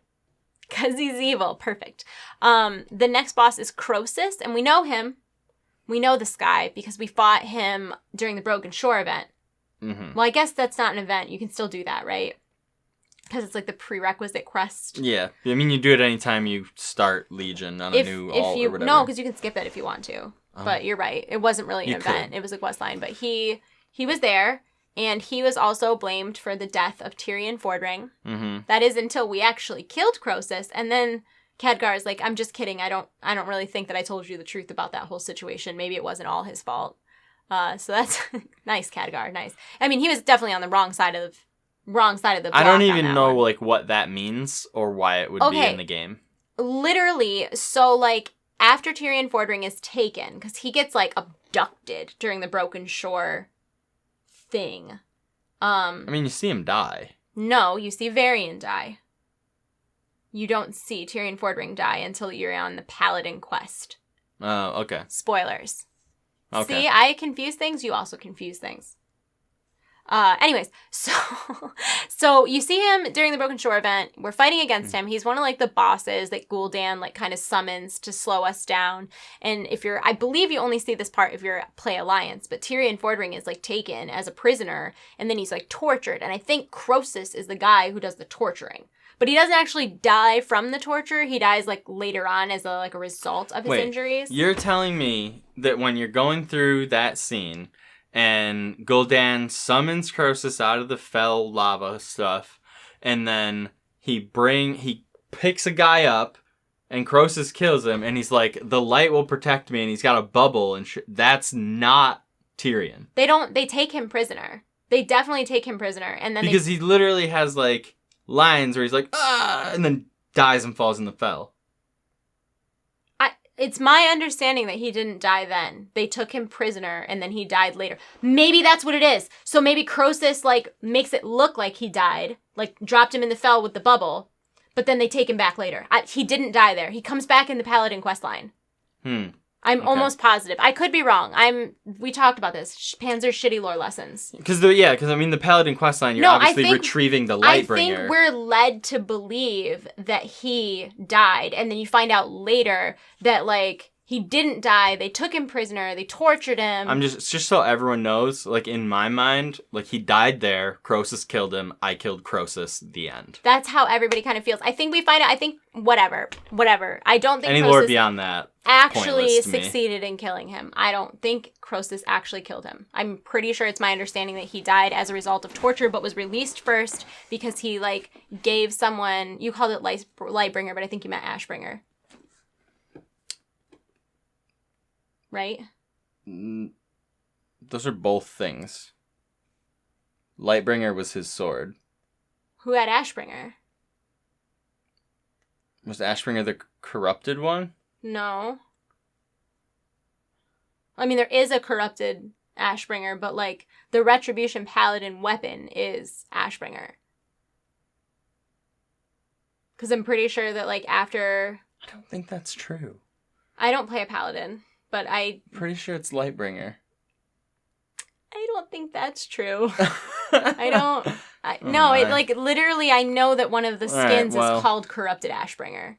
Because he's evil. Perfect. The next boss is Krosus, and we know him. We know this guy because we fought him during the Broken Shore event. Mm-hmm. Well, I guess that's not an event. You can still do that, right? Because it's like the prerequisite quest. Yeah. I mean, you do it anytime you start Legion on a new alt or whatever. No, because you can skip it if you want to. But you're right. It wasn't really an event. It was a quest line. But he was there, and he was also blamed for the death of Tirion Fordring. Mm-hmm. That is until we actually killed Krosus. And then Khadgar is like, I'm just kidding. I don't really think that I told you the truth about that whole situation. Maybe it wasn't all his fault. So that's nice, Khadgar. Nice. I mean, he was definitely on the wrong side of the block. I don't even know like what that means or why it would be in the game. Literally, so like after Tirion Fordring is taken, because he gets like abducted during the Broken Shore thing. I mean, you see him die. No, you see Varian die. You don't see Tirion Fordring die until you're on the Paladin quest. Oh, okay. Spoilers. Okay. See, I confuse things. You also confuse things. Anyways, so you see him during the Broken Shore event. We're fighting against him. He's one of like the bosses that Gul'dan like kind of summons to slow us down. And I believe you only see this part if you're play Alliance, but Tirion Fordring is like taken as a prisoner and then he's like tortured. And I think Krosus is the guy who does the torturing. But he doesn't actually die from the torture. He dies like later on as a result of his injuries. You're telling me that when you're going through that scene and Gul'dan summons Krosus out of the fell lava stuff, and then he picks a guy up, and Krosus kills him, and he's like, the light will protect me, and he's got a bubble, and that's not Tirion. They take him prisoner. They definitely take him prisoner, and then because he literally has like lines where he's like, ah, and then dies and falls in the fell. It's my understanding that he didn't die then. They took him prisoner and then he died later. Maybe that's what it is. So maybe Krosus like makes it look like he died, like dropped him in the fell with the bubble, but then they take him back later. He didn't die there. He comes back in the Paladin questline. I'm almost positive. I could be wrong. We talked about this. Panzer's shitty lore lessons. Because I mean the Paladin questline, you're obviously retrieving the Lightbringer. I think we're led to believe that he died, and then you find out later that like he didn't die. They took him prisoner. They tortured him. It's just so everyone knows. Like in my mind, like he died there. Krosus killed him. I killed Krosus. The end. That's how everybody kind of feels. I think we find out. I think whatever. I don't think any Krosus lore beyond that actually succeeded in killing him. I don't think Krosus actually killed him. I'm pretty sure it's my understanding that he died as a result of torture, but was released first because he like gave someone. You called it Lightbringer, but I think you meant Ashbringer. Right? Those are both things. Lightbringer was his sword. Who had Ashbringer? Was Ashbringer the corrupted one? No. I mean, there is a corrupted Ashbringer, but like the Retribution Paladin weapon is Ashbringer. Because I'm pretty sure that like after... I don't think that's true. I don't play a Paladin. But pretty sure it's Lightbringer. I don't think that's true. No, it like literally I know that one of the skins is called Corrupted Ashbringer.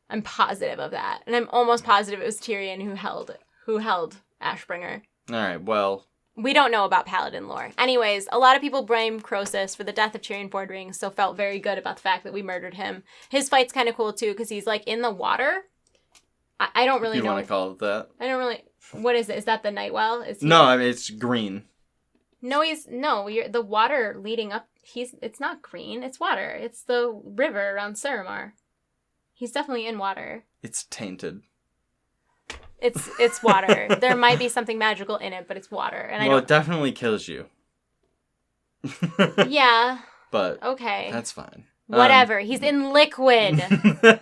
I'm positive of that. And I'm almost positive it was Tirion who held Ashbringer. Alright, well. We don't know about Paladin lore. Anyways, a lot of people blame Krosus for the death of Tirion Fordring, so felt very good about the fact that we murdered him. His fight's kind of cool too, because he's like in the water. I don't really know. You want to call it that? I don't really... What is it? Is that the Nightwell? No, I mean, it's green. No, the water leading up... It's not green. It's water. It's the river around Suramar. He's definitely in water. It's tainted. It's water. There might be something magical in it, but it's water. And it definitely kills you. Yeah. But okay. That's fine. Whatever. He's in liquid.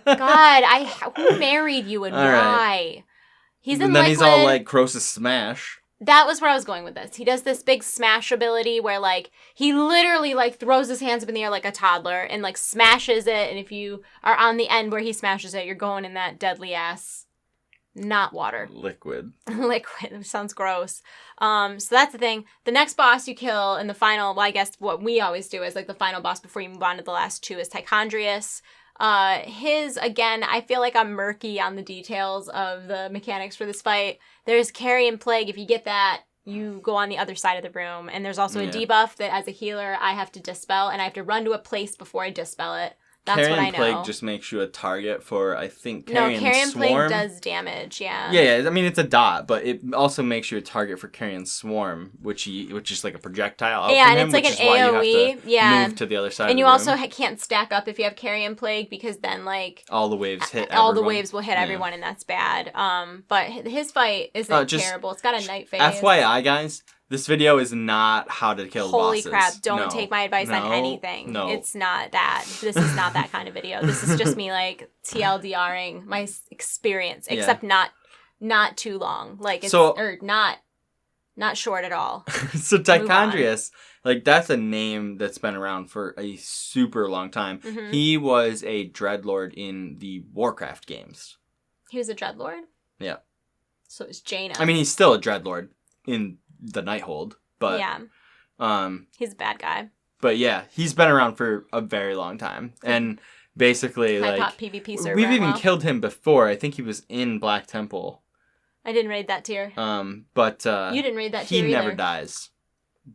God, who married you and why? Right. He's in liquid. And then he's all like Krosus smash. That was where I was going with this. He does this big smash ability where, like, he literally, like, throws his hands up in the air like a toddler and, like, smashes it. And if you are on the end where he smashes it, you're going in that deadly ass, not water. Liquid. Liquid. Sounds gross. So that's the thing. The next boss you kill in the final, well, I guess what we always do is, like, the final boss before you move on to the last two is Tichondrius. Again, I feel like I'm murky on the details of the mechanics for this fight. There's Carrion Plague. If you get that, you go on the other side of the room. And there's also a debuff that as a healer, I have to dispel, and I have to run to a place before I dispel it. That's what I know. Carrion Plague just makes you a target for, I think, Carrion Swarm. No, Carrion Plague does damage, yeah. Yeah, I mean, it's a dot, but it also makes you a target for Carrion Swarm, which is like a projectile out from him, and it's like an AoE. You have to move to the other side and of the you room. Also can't stack up if you have Carrion Plague, because then, like... all the waves hit everyone. All the waves will hit everyone, and that's bad. But his fight isn't terrible. It's got a night phase. FYI, guys... this video is not how to kill bosses. Holy crap, don't take my advice on anything. No. It's not that. This is not that kind of video. This is just me, like, TLDRing my experience, except not too long. Like, it's, or not short at all. So Tichondrius, like, that's a name that's been around for a super long time. Mm-hmm. He was a dreadlord in the Warcraft games. He was a dreadlord? Yeah. So it's Jaina. I mean, he's still a dreadlord in the Nighthold, but he's a bad guy. But yeah, he's been around for a very long time, and basically like PvP server. We've even killed him before. I think he was in Black Temple. I didn't raid that tier. But you didn't raid that tier. He never dies.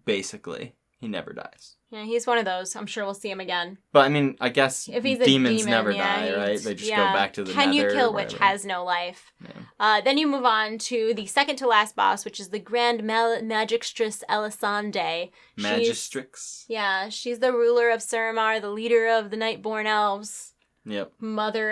Basically, he never dies. Yeah, he's one of those. I'm sure we'll see him again. But I mean, I guess if he's demons never die, right? They just go back to the nether. Can you kill which has no life? Yeah. Then you move on to the second to last boss, which is the Grand Magistrix Elisande. Magistrix? She's the ruler of Suramar, the leader of the Nightborn Elves. Yep. Mother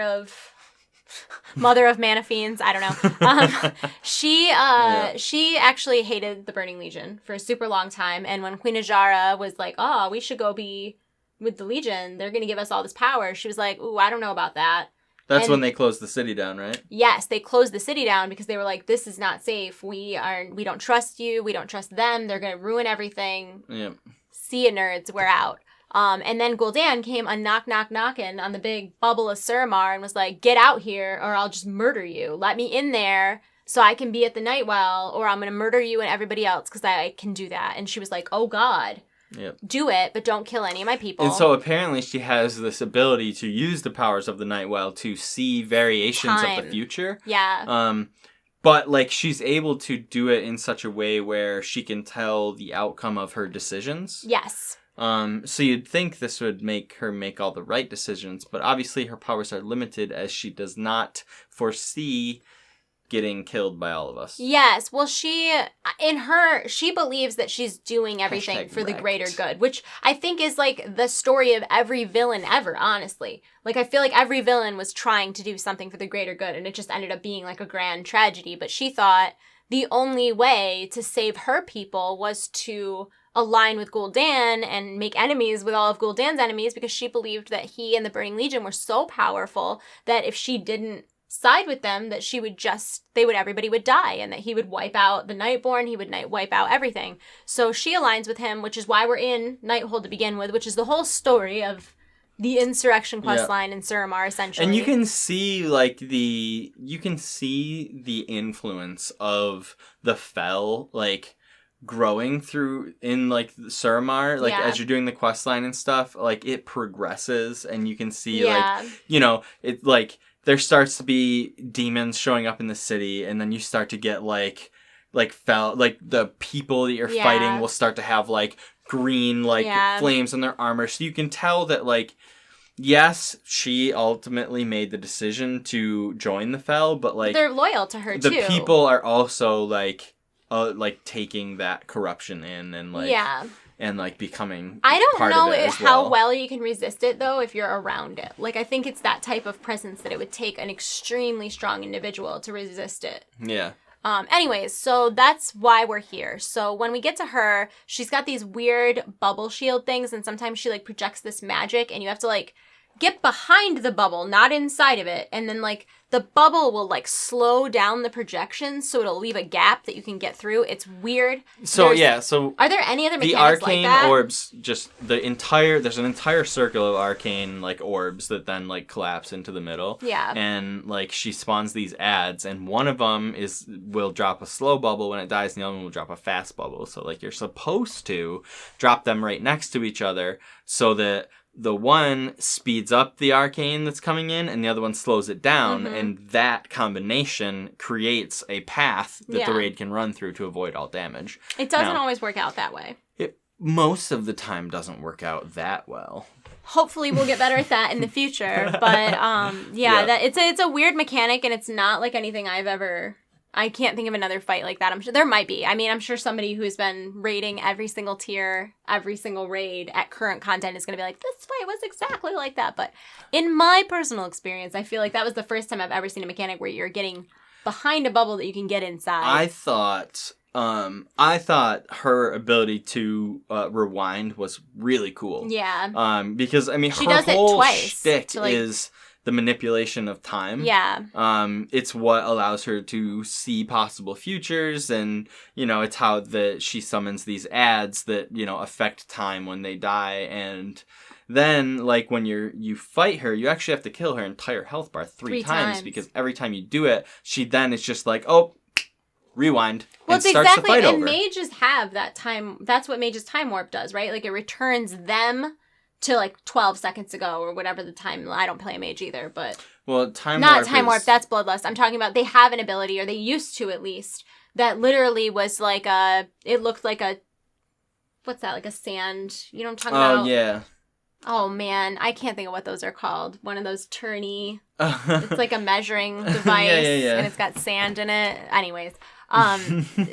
of mana fiends, I don't know. She actually hated the Burning Legion for a super long time, and when Queen Ajara was like, oh, we should go be with the Legion, they're gonna give us all this power, she was like, ooh, I don't know about that. That's when they closed the city down, right? Yes, they closed the city down because they were like, this is not safe. We don't trust you, we don't trust them, they're gonna ruin everything. Yep. See ya, nerds, we're out. And then Gul'dan came a knocking on the big bubble of Suramar and was like, get out here or I'll just murder you. Let me in there so I can be at the Nightwell, or I'm going to murder you and everybody else because I can do that. And she was like, oh God, do it, but don't kill any of my people. And so apparently she has this ability to use the powers of the Nightwell to see variations of the future. Yeah. But, like, she's able to do it in such a way where she can tell the outcome of her decisions. Yes. So you'd think this would make her make all the right decisions, but obviously her powers are limited as she does not foresee getting killed by all of us. Yes, well, she believes that she's doing everything for the greater good, which I think is, like, the story of every villain ever, honestly. Like, I feel like every villain was trying to do something for the greater good, and it just ended up being, like, a grand tragedy, but she thought the only way to save her people was to align with Gul'dan and make enemies with all of Gul'dan's enemies, because she believed that he and the Burning Legion were so powerful that if she didn't side with them, that everybody would die, and that he would wipe out the Nightborn, he would wipe out everything. So she aligns with him, which is why we're in Nighthold to begin with, which is the whole story of the insurrection questline in Suramar, essentially. And you can see, like, the influence of the Fel, like, growing through in, like, Suramar, like, as you're doing the questline and stuff, like, it progresses, and you can see, like, you know, it, like, there starts to be demons showing up in the city, and then you start to get, like Fel, like, the people that you're fighting will start to have, like, green, like, flames on their armor, so you can tell that, like, yes, she ultimately made the decision to join the Fel, but, like, they're loyal to her, too. The people are also, like, taking that corruption in, and, like... Yeah. and like becoming I don't part know of it as how well you can resist it though if you're around it. Like I think it's that type of presence that it would take an extremely strong individual to resist it. Yeah. Anyways, so that's why we're here. So when we get to her, she's got these weird bubble shield things, and sometimes she like projects this magic, and you have to like get behind the bubble, not inside of it, and then like the bubble will like slow down the projection, so it'll leave a gap that you can get through. It's weird. So are there any other mechanics the arcane like that? orbs, just there's an entire circle of arcane like orbs that then like collapse into the middle. Yeah. And like she spawns these adds, and one of them will drop a slow bubble when it dies, and the other one will drop a fast bubble. So like you're supposed to drop them right next to each other so that the one speeds up the arcane that's coming in, and the other one slows it down, and that combination creates a path that the raid can run through to avoid all damage. It doesn't always work out that way. It most of the time doesn't work out that well. Hopefully we'll get better at that in the future, but it's a weird mechanic, and it's not like anything I can't think of another fight like that. I'm sure there might be. I mean, I'm sure somebody who's been raiding every single tier, every single raid at current content is going to be like, this fight was exactly like that. But in my personal experience, I feel like that was the first time I've ever seen a mechanic where you're getting behind a bubble that you can get inside. I thought her ability to rewind was really cool. Yeah. Because, I mean, she her does whole it twice shtick is the manipulation of time. Yeah. It's what allows her to see possible futures, and, you know, it's how she summons these adds that, you know, affect time when they die, and then, like, when you fight her, you actually have to kill her entire health bar three times, because every time you do it, she then is just like, oh, rewind, and starts the fight over. And mages have that time, that's what mages time warp does, right? Like, it returns them to like 12 seconds ago or whatever the time. I don't play a mage either, but not time warp. That's bloodlust. I'm talking about they have an ability, or they used to at least, that literally was like it looked like what's that? Like a sand. You know what I'm talking about? Oh yeah. Oh man, I can't think of what those are called. One of those turny. It's like a measuring device, and it's got sand in it. Anyways.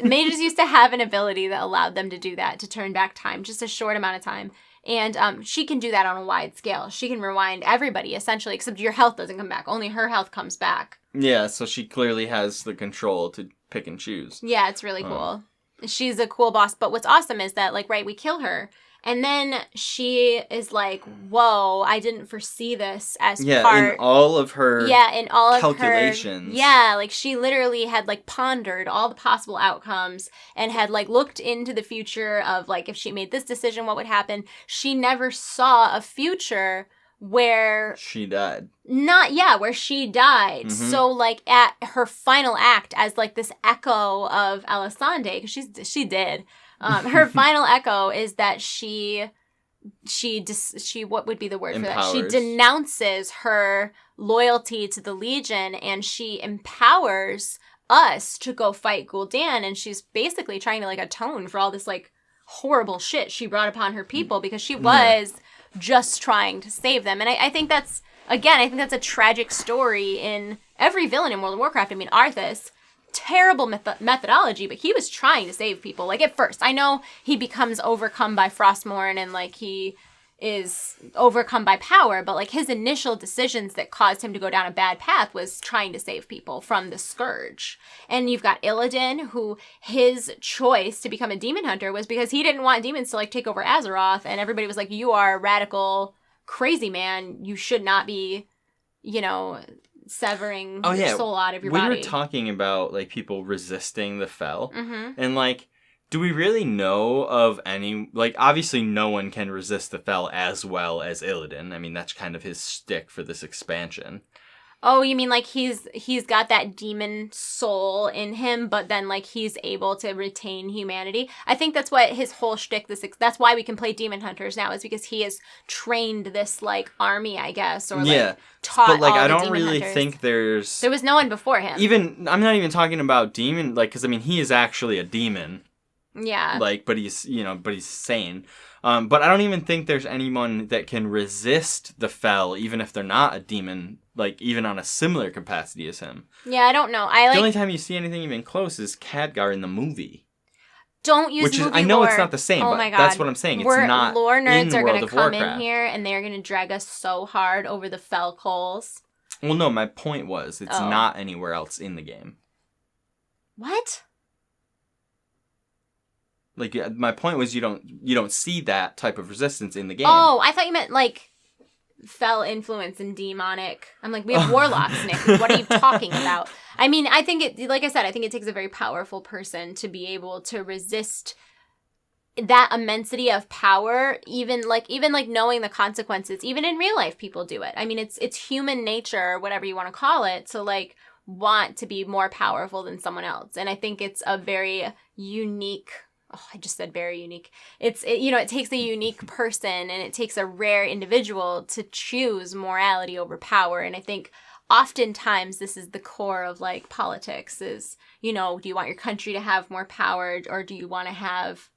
Mages used to have an ability that allowed them to do that, to turn back time, just a short amount of time. And she can do that on a wide scale. She can rewind everybody, essentially, except your health doesn't come back. Only her health comes back. Yeah, so she clearly has the control to pick and choose. Yeah, it's really cool. She's a cool boss. But what's awesome is that, like, right, we kill her. And then she is like, whoa, I didn't foresee this as part. Yeah, in all of her calculations. Like, she literally had, like, pondered all the possible outcomes and had, like, looked into the future of, like, if she made this decision, what would happen. She never saw a future where she died. Where she died. Mm-hmm. So, like, at her final act as, like, this echo of Elisande, because she did. Her final echo is that she what would be the word empowers. For that? She denounces her loyalty to the Legion, and she empowers us to go fight Gul'dan, and she's basically trying to, like, atone for all this, like, horrible shit she brought upon her people, because she was just trying to save them. And I think that's a tragic story in every villain in World of Warcraft. I mean, Arthas, terrible methodology, but he was trying to save people. Like, at first, I know he becomes overcome by Frostmourne, and, like, he is overcome by power, but, like, his initial decisions that caused him to go down a bad path was trying to save people from the Scourge. And you've got Illidan, who his choice to become a demon hunter was because he didn't want demons to, like, take over Azeroth, and everybody was like, you are a radical, crazy man. You should not be, you know, severing your soul out of your body. We were talking about, like, people resisting the Fel, and, like, do we really know of any, like, obviously no one can resist the Fel as well as Illidan. I mean, that's kind of his shtick for this expansion. Oh, you mean, like, he's got that demon soul in him, but then, like, he's able to retain humanity? I think that's what his whole shtick, that's why we can play demon hunters now, is because he has trained this, like, army, I guess, or, like, taught all the demon hunters. But, like, I don't really think there was no one before him. I'm not even talking about demon, like, because, I mean, he is actually a demon. Yeah. Like, but he's sane. But I don't even think there's anyone that can resist the Fel, even if they're not a demon, like, even on a similar capacity as him. Yeah, I don't know. The only time you see anything even close is Khadgar in the movie. Don't use movie lore. I know it's not the same, but that's what I'm saying. It's not lore nerds in the are World gonna of come Warcraft. in here and they're gonna drag us so hard over the fell coals. Well, no, my point was it's not anywhere else in the game. What? Like, my point was you don't see that type of resistance in the game. Oh, I thought you meant like fell influence and demonic. I'm like, we have warlocks, Nick. What are you talking about? I mean, I think it, like I said, I think it takes a very powerful person to be able to resist that immensity of power, even knowing the consequences. Even in real life, people do it. I mean, it's human nature, or whatever you want to call it, to like want to be more powerful than someone else. And I think it's a very unique. Oh, I just said very unique. It takes a unique person and it takes a rare individual to choose morality over power. And I think oftentimes this is the core of like politics is, do you want your country to have more power, or do you want to have,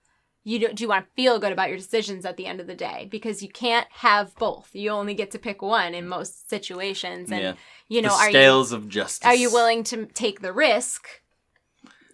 do you want to feel good about your decisions at the end of the day? Because you can't have both. You only get to pick one in most situations. And, the scales of justice. Are you willing to take the risk,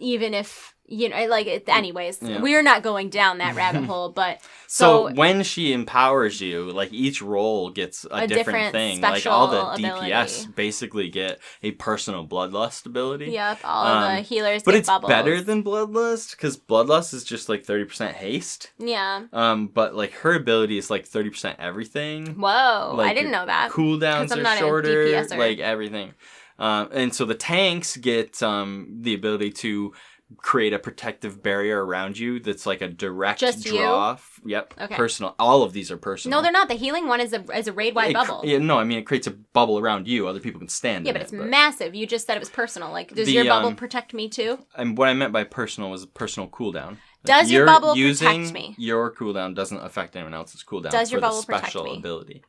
even if, anyways, we're not going down that rabbit hole, but so when she empowers you, like each role gets a different thing. Like all the DPS basically get a personal bloodlust ability. Yep, all of the healers but get it's bubbles. better than bloodlust because bloodlust is just like 30% haste. Yeah. But like her ability is like 30% everything. Whoa, like, I didn't know that. Cooldowns are shorter, like everything. And so the tanks get the ability to create a protective barrier around you that's like a direct draw. Yep. Okay. Personal. All of these are personal. No, they're not. The healing one is a raid-wide bubble. It creates a bubble around you. Other people can stand in it. Yeah, but it's massive. You just said it was personal. Like, does your bubble protect me too? And what I meant by personal was a personal cooldown. Does your bubble protect me? Your cooldown doesn't affect anyone else's cooldown. Does your bubble protect me? Special ability.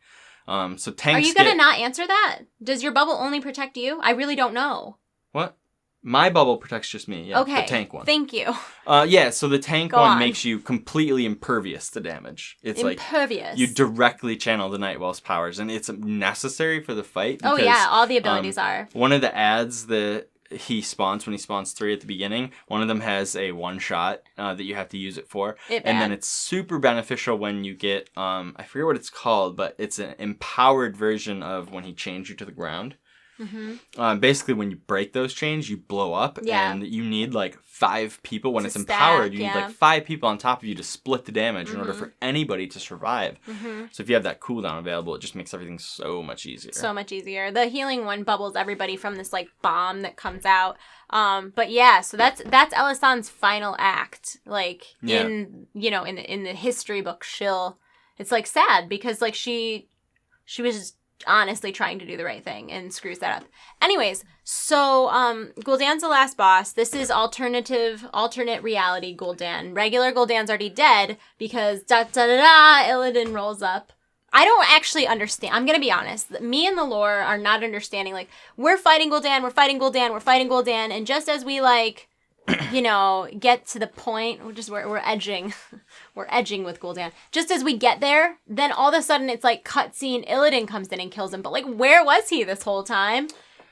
So tanks. Are you gonna not answer that? Does your bubble only protect you? I really don't know. What? My bubble protects just me. Yeah, okay. The tank one. Thank you. So the tank one makes you completely impervious to damage. It's impervious. Like you directly channel the Nightwell's powers, and it's necessary for the fight. Because, all the abilities are. One of the ads that he spawns when he spawns 3 at the beginning, one of them has a one shot that you have to use it for. And then it's super beneficial when you get, I forget what it's called, but it's an empowered version of when he chains you to the ground. Mm-hmm. Basically, when you break those chains, you blow up, and you need like 5 people. When it's empowered, you need like 5 people on top of you to split the damage in order for anybody to survive. Mm-hmm. So if you have that cooldown available, it just makes everything so much easier. So much easier. The healing one bubbles everybody from this like bomb that comes out. But yeah, so that's Elisande's final act. Like in the history book, it's like sad because like she was honestly trying to do the right thing and screws that up. Anyways, so Gul'dan's the last boss. This is alternate reality Gul'dan. Regular Gul'dan's already dead because Illidan rolls up. I don't actually understand. I'm gonna be honest. Me and the lore are not understanding. Like, we're fighting Gul'dan, and just as we like get to the point, we're edging. We're edging with Gul'dan. Just as we get there, then all of a sudden it's like cutscene, Illidan comes in and kills him. But like, where was he this whole time?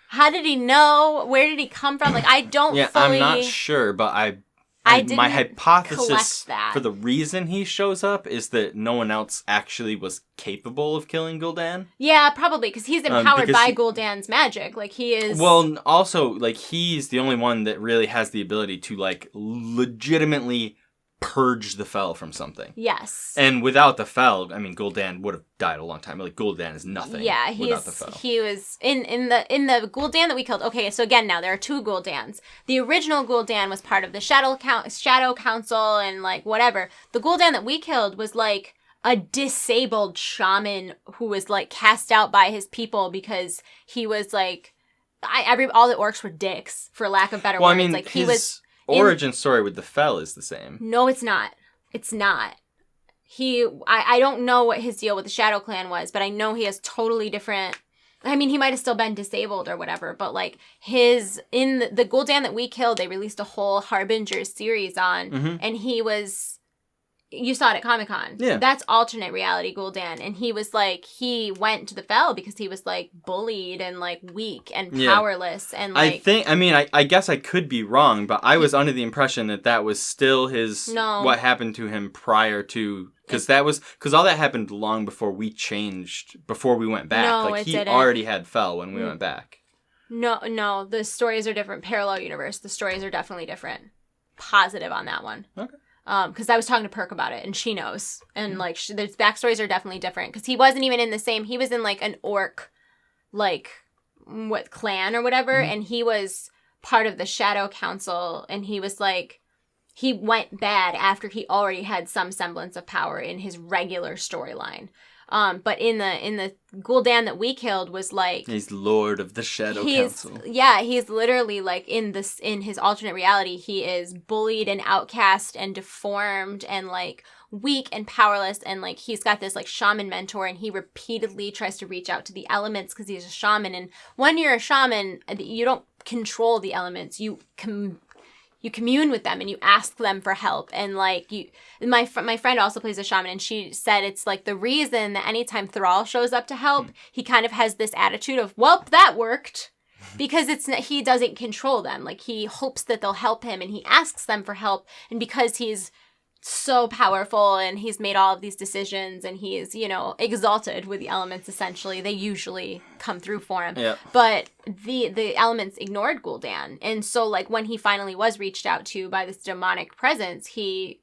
How did he know? Where did he come from? Like, I don't fully... I'm not sure, but my hypothesis for the reason he shows up is that no one else actually was capable of killing Gul'dan. Yeah, probably, because he's empowered by Gul'dan's magic. Like, he is... Well, also, like, he's the only one that really has the ability to, like, legitimately purge the Fel from something. Yes. And without the Fel, I mean, Gul'dan would have died a long time. Like, Gul'dan is nothing without the Fel. He was in the Gul'dan that we killed. Okay, so again, now there are 2 Gul'dans. The original Gul'dan was part of the Shadow Council and like whatever. The Gul'dan that we killed was like a disabled shaman who was like cast out by his people because he was like all the orcs were dicks, for lack of better words. I mean, like his origin story with the Fel is the same. No, it's not. It's not. I don't know what his deal with the Shadow Clan was, but I know he has totally different... I mean, he might have still been disabled or whatever, but like in the Gul'dan that we killed, they released a whole Harbinger series on, and he was You saw it at Comic-Con. Yeah. That's alternate reality Gul'dan. And he was like, he went to the Fel because he was like bullied and like weak and powerless. And like. I guess I could be wrong, but I was under the impression that was still what happened to him prior to, because all that happened long before we went back. No, like he didn't. already had Fel when we went back. No, the stories are different. Parallel universe. The stories are definitely different. Positive on that one. Okay. Because I was talking to Perk about it, and she knows. And, like, their backstories are definitely different. Because he wasn't even in the same... He was in, like, an orc, like, clan or whatever. Mm-hmm. And he was part of the Shadow Council. And he was, like... He went bad after he already had some semblance of power in his regular storyline. But in the Gul'dan that we killed was like... He's Lord of the Shadow Council. Yeah, he's literally like in his alternate reality, he is bullied and outcast and deformed and like weak and powerless. And like he's got this like shaman mentor and he repeatedly tries to reach out to the elements because he's a shaman. And when you're a shaman, you don't control the elements. You commune with them and you ask them for help. And like my friend also plays a shaman and she said it's like the reason that anytime Thrall shows up to help, he kind of has this attitude of, well, that worked. Because he doesn't control them. Like he hopes that they'll help him and he asks them for help. And because he's so powerful and he's made all of these decisions and he's, exalted with the elements essentially, they usually come through for him. Yep. But the elements ignored Gul'dan. And so like when he finally was reached out to by this demonic presence, it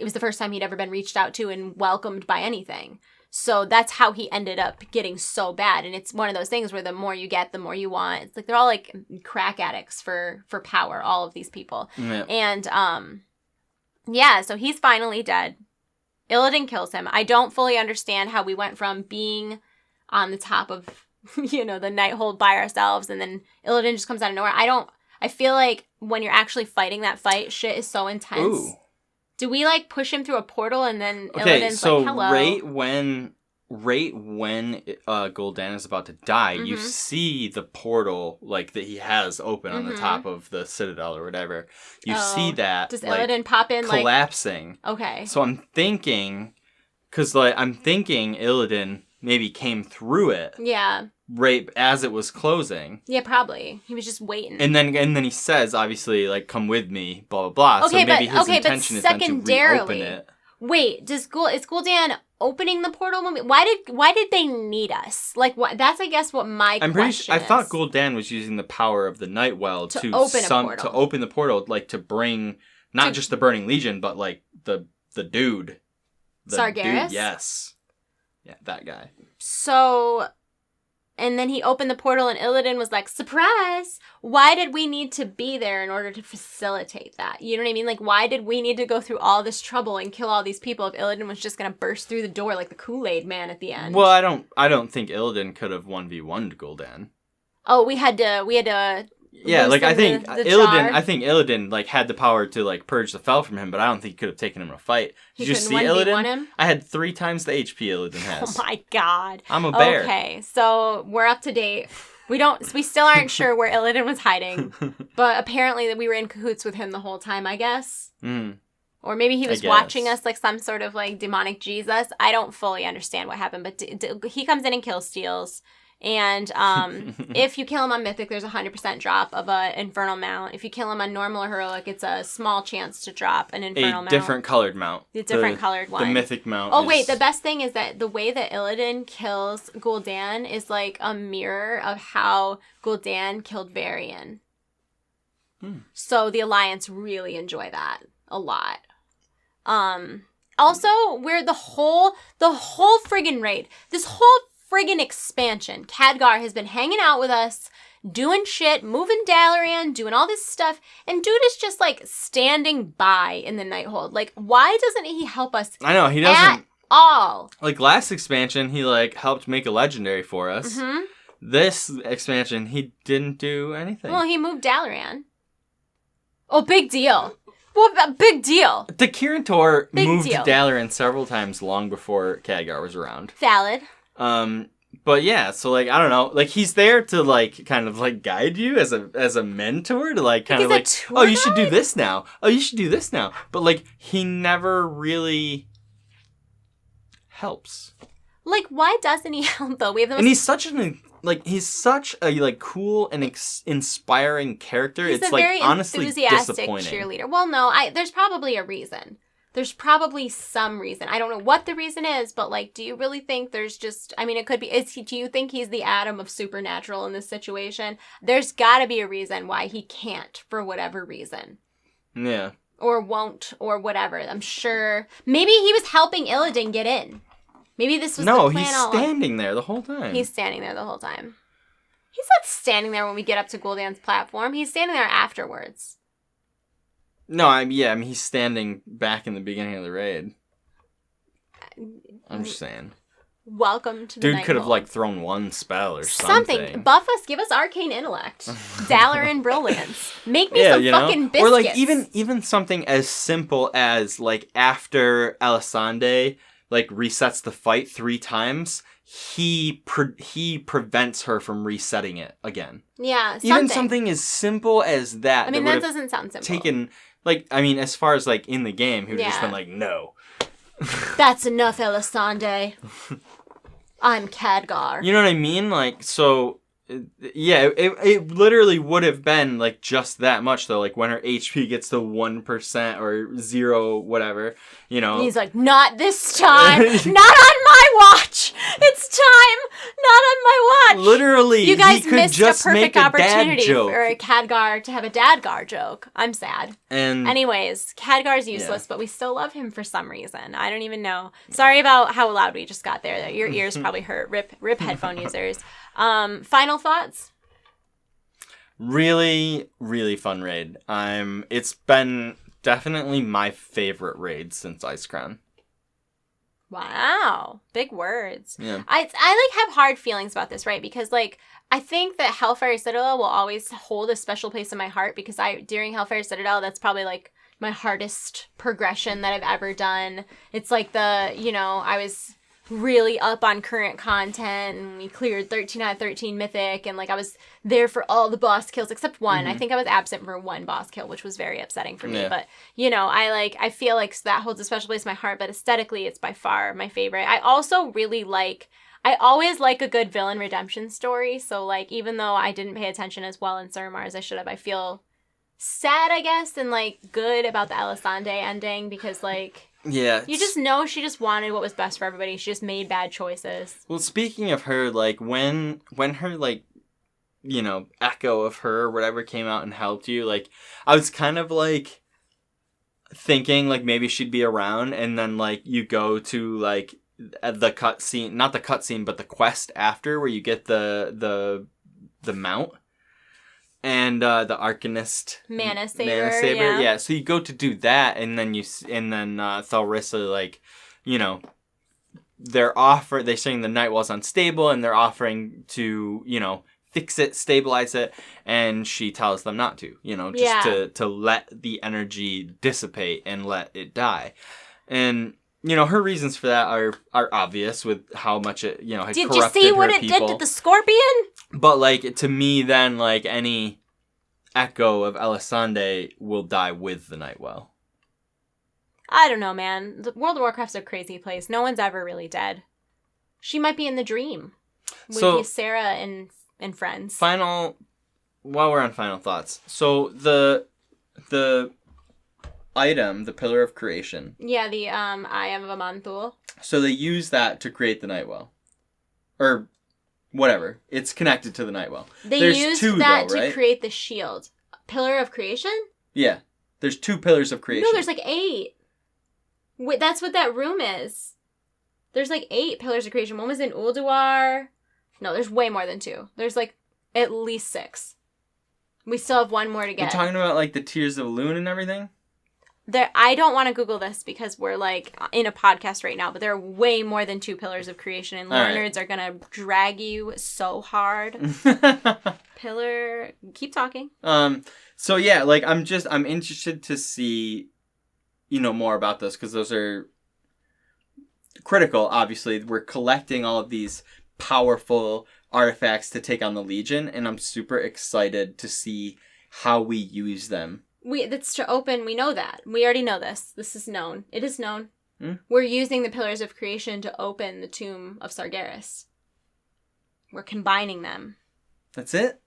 was the first time he'd ever been reached out to and welcomed by anything. So that's how he ended up getting so bad. And it's one of those things where the more you get, the more you want. It's like they're all like crack addicts for power, all of these people. Yep. And yeah, so he's finally dead. Illidan kills him. I don't fully understand how we went from being on the top of, the Nighthold by ourselves and then Illidan just comes out of nowhere. I feel like when you're actually fighting that fight, shit is so intense. Ooh. Do we like push him through a portal and then Illidan's like, hello? Right when Gul'dan is about to die, you see the portal like that he has open on the top of the citadel or whatever. You see that. Does Illidan pop in collapsing? Okay. So I'm thinking, Illidan maybe came through it. Yeah. Right as it was closing. Yeah, probably. He was just waiting. And then he says, obviously, like, come with me, blah blah blah. Okay, so maybe his intention is then to reopen it. Wait, is Gul'dan opening the portal? Why did they need us? Like, what? That's, I guess, what my question is. I thought Gul'dan was using the power of the Nightwell to open the portal, like, to bring, not just the Burning Legion, but, like, the dude. Sargeras? Yes. Yeah, that guy. So... And then he opened the portal and Illidan was like, surprise! Why did we need to be there in order to facilitate that? You know what I mean? Like, why did we need to go through all this trouble and kill all these people if Illidan was just going to burst through the door like the Kool-Aid man at the end? Well, I don't think Illidan could have 1v1'd Gul'dan. Oh, we had to Yeah, like I think Illidan like had the power to like purge the Fel from him, but I don't think he could have taken him in a fight. Did you see Illidan? Him? I had 3 times the HP Illidan has. Oh my god. I'm a bear. Okay, so we're up to date. We still aren't sure where Illidan was hiding, but apparently that we were in cahoots with him the whole time, I guess. Or maybe he was watching us like some sort of like demonic Jesus. I don't fully understand what happened, but he comes in and kills Steels. And if you kill him on Mythic, there's a 100% drop of an Infernal Mount. If you kill him on Normal or Heroic, it's a small chance to drop an Infernal Mount. A different colored mount. The different colored one. The Mythic Mount. Oh, wait, the best thing is that the way that Illidan kills Gul'dan is like a mirror of how Gul'dan killed Varian. So the Alliance really enjoy that a lot. Also, where the whole friggin' raid, this whole friggin' expansion, Khadgar has been hanging out with us, doing shit, moving Tel'arn, doing all this stuff, and dude is just like standing by in the Nighthold. Like, why doesn't he help us? I know, he doesn't. At all. Like last expansion, he like helped make a legendary for us. This expansion, he didn't do anything. Well, he moved Tel'arn. Oh, big deal. Well, big deal. The Kirin Tor moved Tel'arn several times long before Khadgar was around. Valid. But yeah, so like I don't know, like he's there to like kind of like guide you as a mentor to like kind of like, oh, you should do this now. Oh, you should do this now. But like he never really helps. Like, why doesn't he help though? And he's such a like cool and inspiring character. He's it's a like very honestly enthusiastic disappointing. Cheerleader. Well, no, there's probably a reason. There's probably some reason. I don't know what the reason is, but like, do you really think there's just? I mean, it could be. Do you think he's the Adam of Supernatural in this situation? There's got to be a reason why he can't, for whatever reason. Yeah. Or won't, or whatever. I'm sure. Maybe he was helping Illidan get in. Maybe this was the plan all along. No, he's standing there the whole time. He's standing there the whole time. He's not standing there when we get up to Gul'dan's platform. He's standing there afterwards. No, I mean, he's standing back in the beginning of the raid. I'm just saying. Welcome to the Dude could have, like, thrown one spell or something. Buff us, give us arcane intellect. Tel'arn brilliance. Make me some fucking biscuits. Or, like, even something as simple as, like, after Elisande, like, resets the fight 3 times, he prevents her from resetting it again. Yeah, something. Even something as simple as that. I mean, that doesn't sound simple. Like, I mean, as far as, like, in the game, he would have just been like, no. That's enough, Elisande. I'm Khadgar. You know what I mean? Like, so, yeah, it literally would have been, like, just that much, though. Like, when her HP gets to 1% or 0, whatever, you know. And he's like, not this time. Not on my watch. It's time. Not on my watch. Literally, you guys he could just make a opportunity for a Khadgar to have a Dadgar joke. I'm sad. Anyways, Khadgar's useless, but we still love him for some reason. I don't even know. Sorry about how loud we just got there. Your ears probably hurt. Rip headphone users. Final thoughts? Really, really fun raid. It's been definitely my favorite raid since Icecrown. Wow. Big words. Yeah. I like have hard feelings about this, right? Because like I think that Hellfire Citadel will always hold a special place in my heart because during Hellfire Citadel, that's probably like my hardest progression that I've ever done. It's like I was really up on current content and we cleared 13 out of 13 mythic and like I was there for all the boss kills except one. I think I was absent for one boss kill, which was very upsetting for me. But I feel like that holds a special place in my heart, but aesthetically it's by far my favorite. I also really I always like a good villain redemption story. So like even though I didn't pay attention as well in Suramar as I should have, I feel sad, I guess, and like good about the Elisande ending because like yeah, you just know she just wanted what was best for everybody. She just made bad choices. Well, speaking of her, like when her like echo of her or whatever came out and helped you, like I was kind of like thinking like maybe she'd be around, and then like you go to like the cutscene, not the cutscene, but the quest after where you get the mount. And the Arcanist Mana Saber. Yeah. So you go to do that, and then Thalrissa, like, they're saying the Nightwell's unstable, and they're offering to, fix it, stabilize it, and she tells them not to, to let the energy dissipate and let it die. And her reasons for that are obvious with how much it, had corrupted her people. Did you see what it did to the Scorpion? But, like, to me, then, like, any echo of Elisande will die with the Nightwell. I don't know, man. The World of Warcraft's a crazy place. No one's ever really dead. She might be in the dream with Ysera and friends. While we're on final thoughts. So, the item, the Pillar of Creation. Yeah, the Eye of Aman'Thul. So they use that to create the Nightwell. Or whatever. It's connected to the Nightwell. There's used that to create the shield. Pillar of Creation? Yeah. There's 2 Pillars of Creation. No, there's like 8. Wait, that's what that room is. There's like 8 Pillars of Creation. One was in Ulduar. No, there's way more than 2. There's like at least 6. We still have one more to get. You're talking about like the Tears of Elune and everything? I don't want to Google this because we're like in a podcast right now, but there are way more than 2 Pillars of Creation, and lore nerds are going to drag you so hard. Pillar, keep talking. So yeah, like I'm interested to see, more about this because those are critical. Obviously, we're collecting all of these powerful artifacts to take on the Legion, and I'm super excited to see how we use them. That's to open. We know that. We already know this. This is known. It is known. Hmm? We're using the Pillars of Creation to open the Tomb of Sargeras. We're combining them. That's it?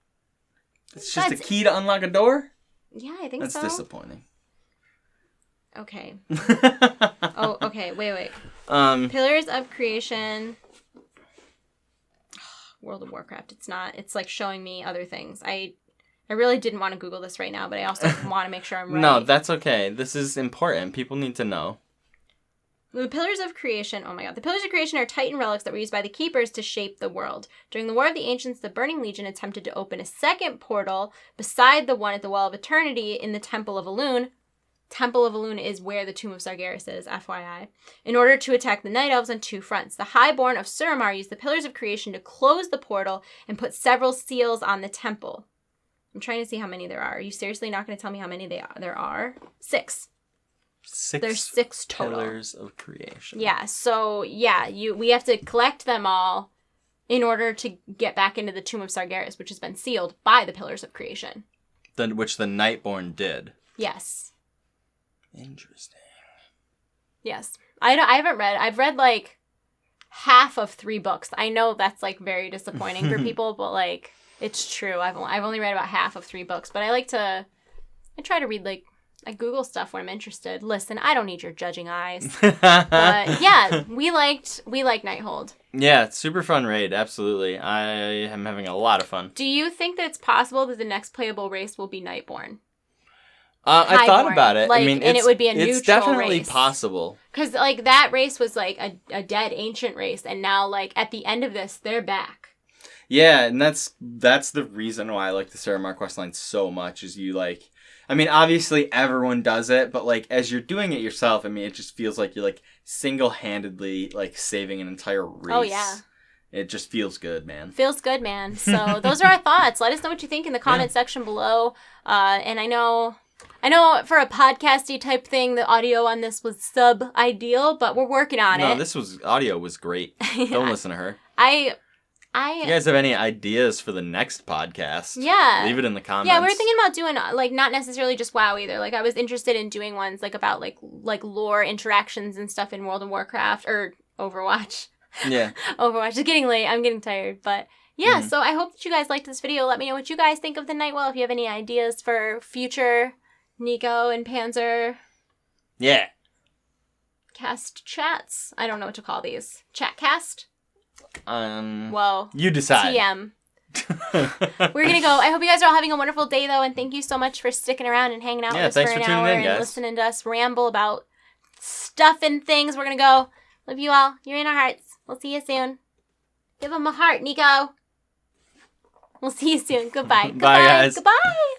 It's just a key to unlock a door? Yeah, I think so. That's disappointing. Okay. Okay. Wait. Pillars of Creation. World of Warcraft. It's not. It's like showing me other things. I really didn't want to Google this right now, but I also want to make sure I'm right. No, that's okay. This is important. People need to know. The Pillars of Creation, oh my god. The Pillars of Creation are Titan relics that were used by the Keepers to shape the world. During the War of the Ancients, the Burning Legion attempted to open a second portal beside the one at the Well of Eternity in the Temple of Elune. Temple of Elune is where the Tomb of Sargeras is, FYI. In order to attack the Night Elves on two fronts. The Highborn of Suramar used the Pillars of Creation to close the portal and put several seals on the temple. I'm trying to see how many there are. Are you seriously not going to tell me how many there are? 6. There's 6 total. Pillars of Creation. Yeah, so we have to collect them all in order to get back into the Tomb of Sargeras, which has been sealed by the Pillars of Creation. Which the Nightborn did. Yes. Interesting. Yes. I haven't read. I've read like half of 3 books. I know that's like very disappointing for people, but like it's true. I've only read about half of 3 books, but I try to read like I Google stuff when I'm interested. Listen, I don't need your judging eyes. But yeah, we liked Nighthold. Yeah, it's super fun raid. Absolutely. I am having a lot of fun. Do you think that it's possible that the next playable race will be Nightborn? I thought about it. Like, and it would be a neutral race. It's definitely possible. Because like that race was like a dead ancient race, and now like at the end of this, they're back. Yeah, and that's the reason why I like the Suramar questline so much. Is you like. I mean, obviously everyone does it, but like as you're doing it yourself, I mean, it just feels like you're like single-handedly like saving an entire race. Oh yeah. It just feels good, man. Feels good, man. So those are our thoughts. Let us know what you think in the comment section below. And I know for a podcasty type thing, the audio on this was sub-ideal, but we're working on it. No, audio was great. Don't listen to her. If you guys have any ideas for the next podcast? Yeah. Leave it in the comments. Yeah, we were thinking about doing, like, not necessarily just WoW either. Like, I was interested in doing ones, like, about, like lore interactions and stuff in World of Warcraft, or Overwatch. Yeah. Overwatch. It's getting late. I'm getting tired. But, yeah, so I hope that you guys liked this video. Let me know what you guys think of the Nightwell. If you have any ideas for future Niko and Panzer. Yeah. Cast chats. I don't know what to call these. Chat cast? Well, you decide. TM. We're gonna go. I hope you guys are all having a wonderful day, though, and thank you so much for sticking around and hanging out with us for an hour and listening to us ramble about stuff and things. We're gonna go. Love you all. You're in our hearts. We'll see you soon. Give them a heart, Niko. We'll see you soon. Goodbye. Bye, guys. Goodbye.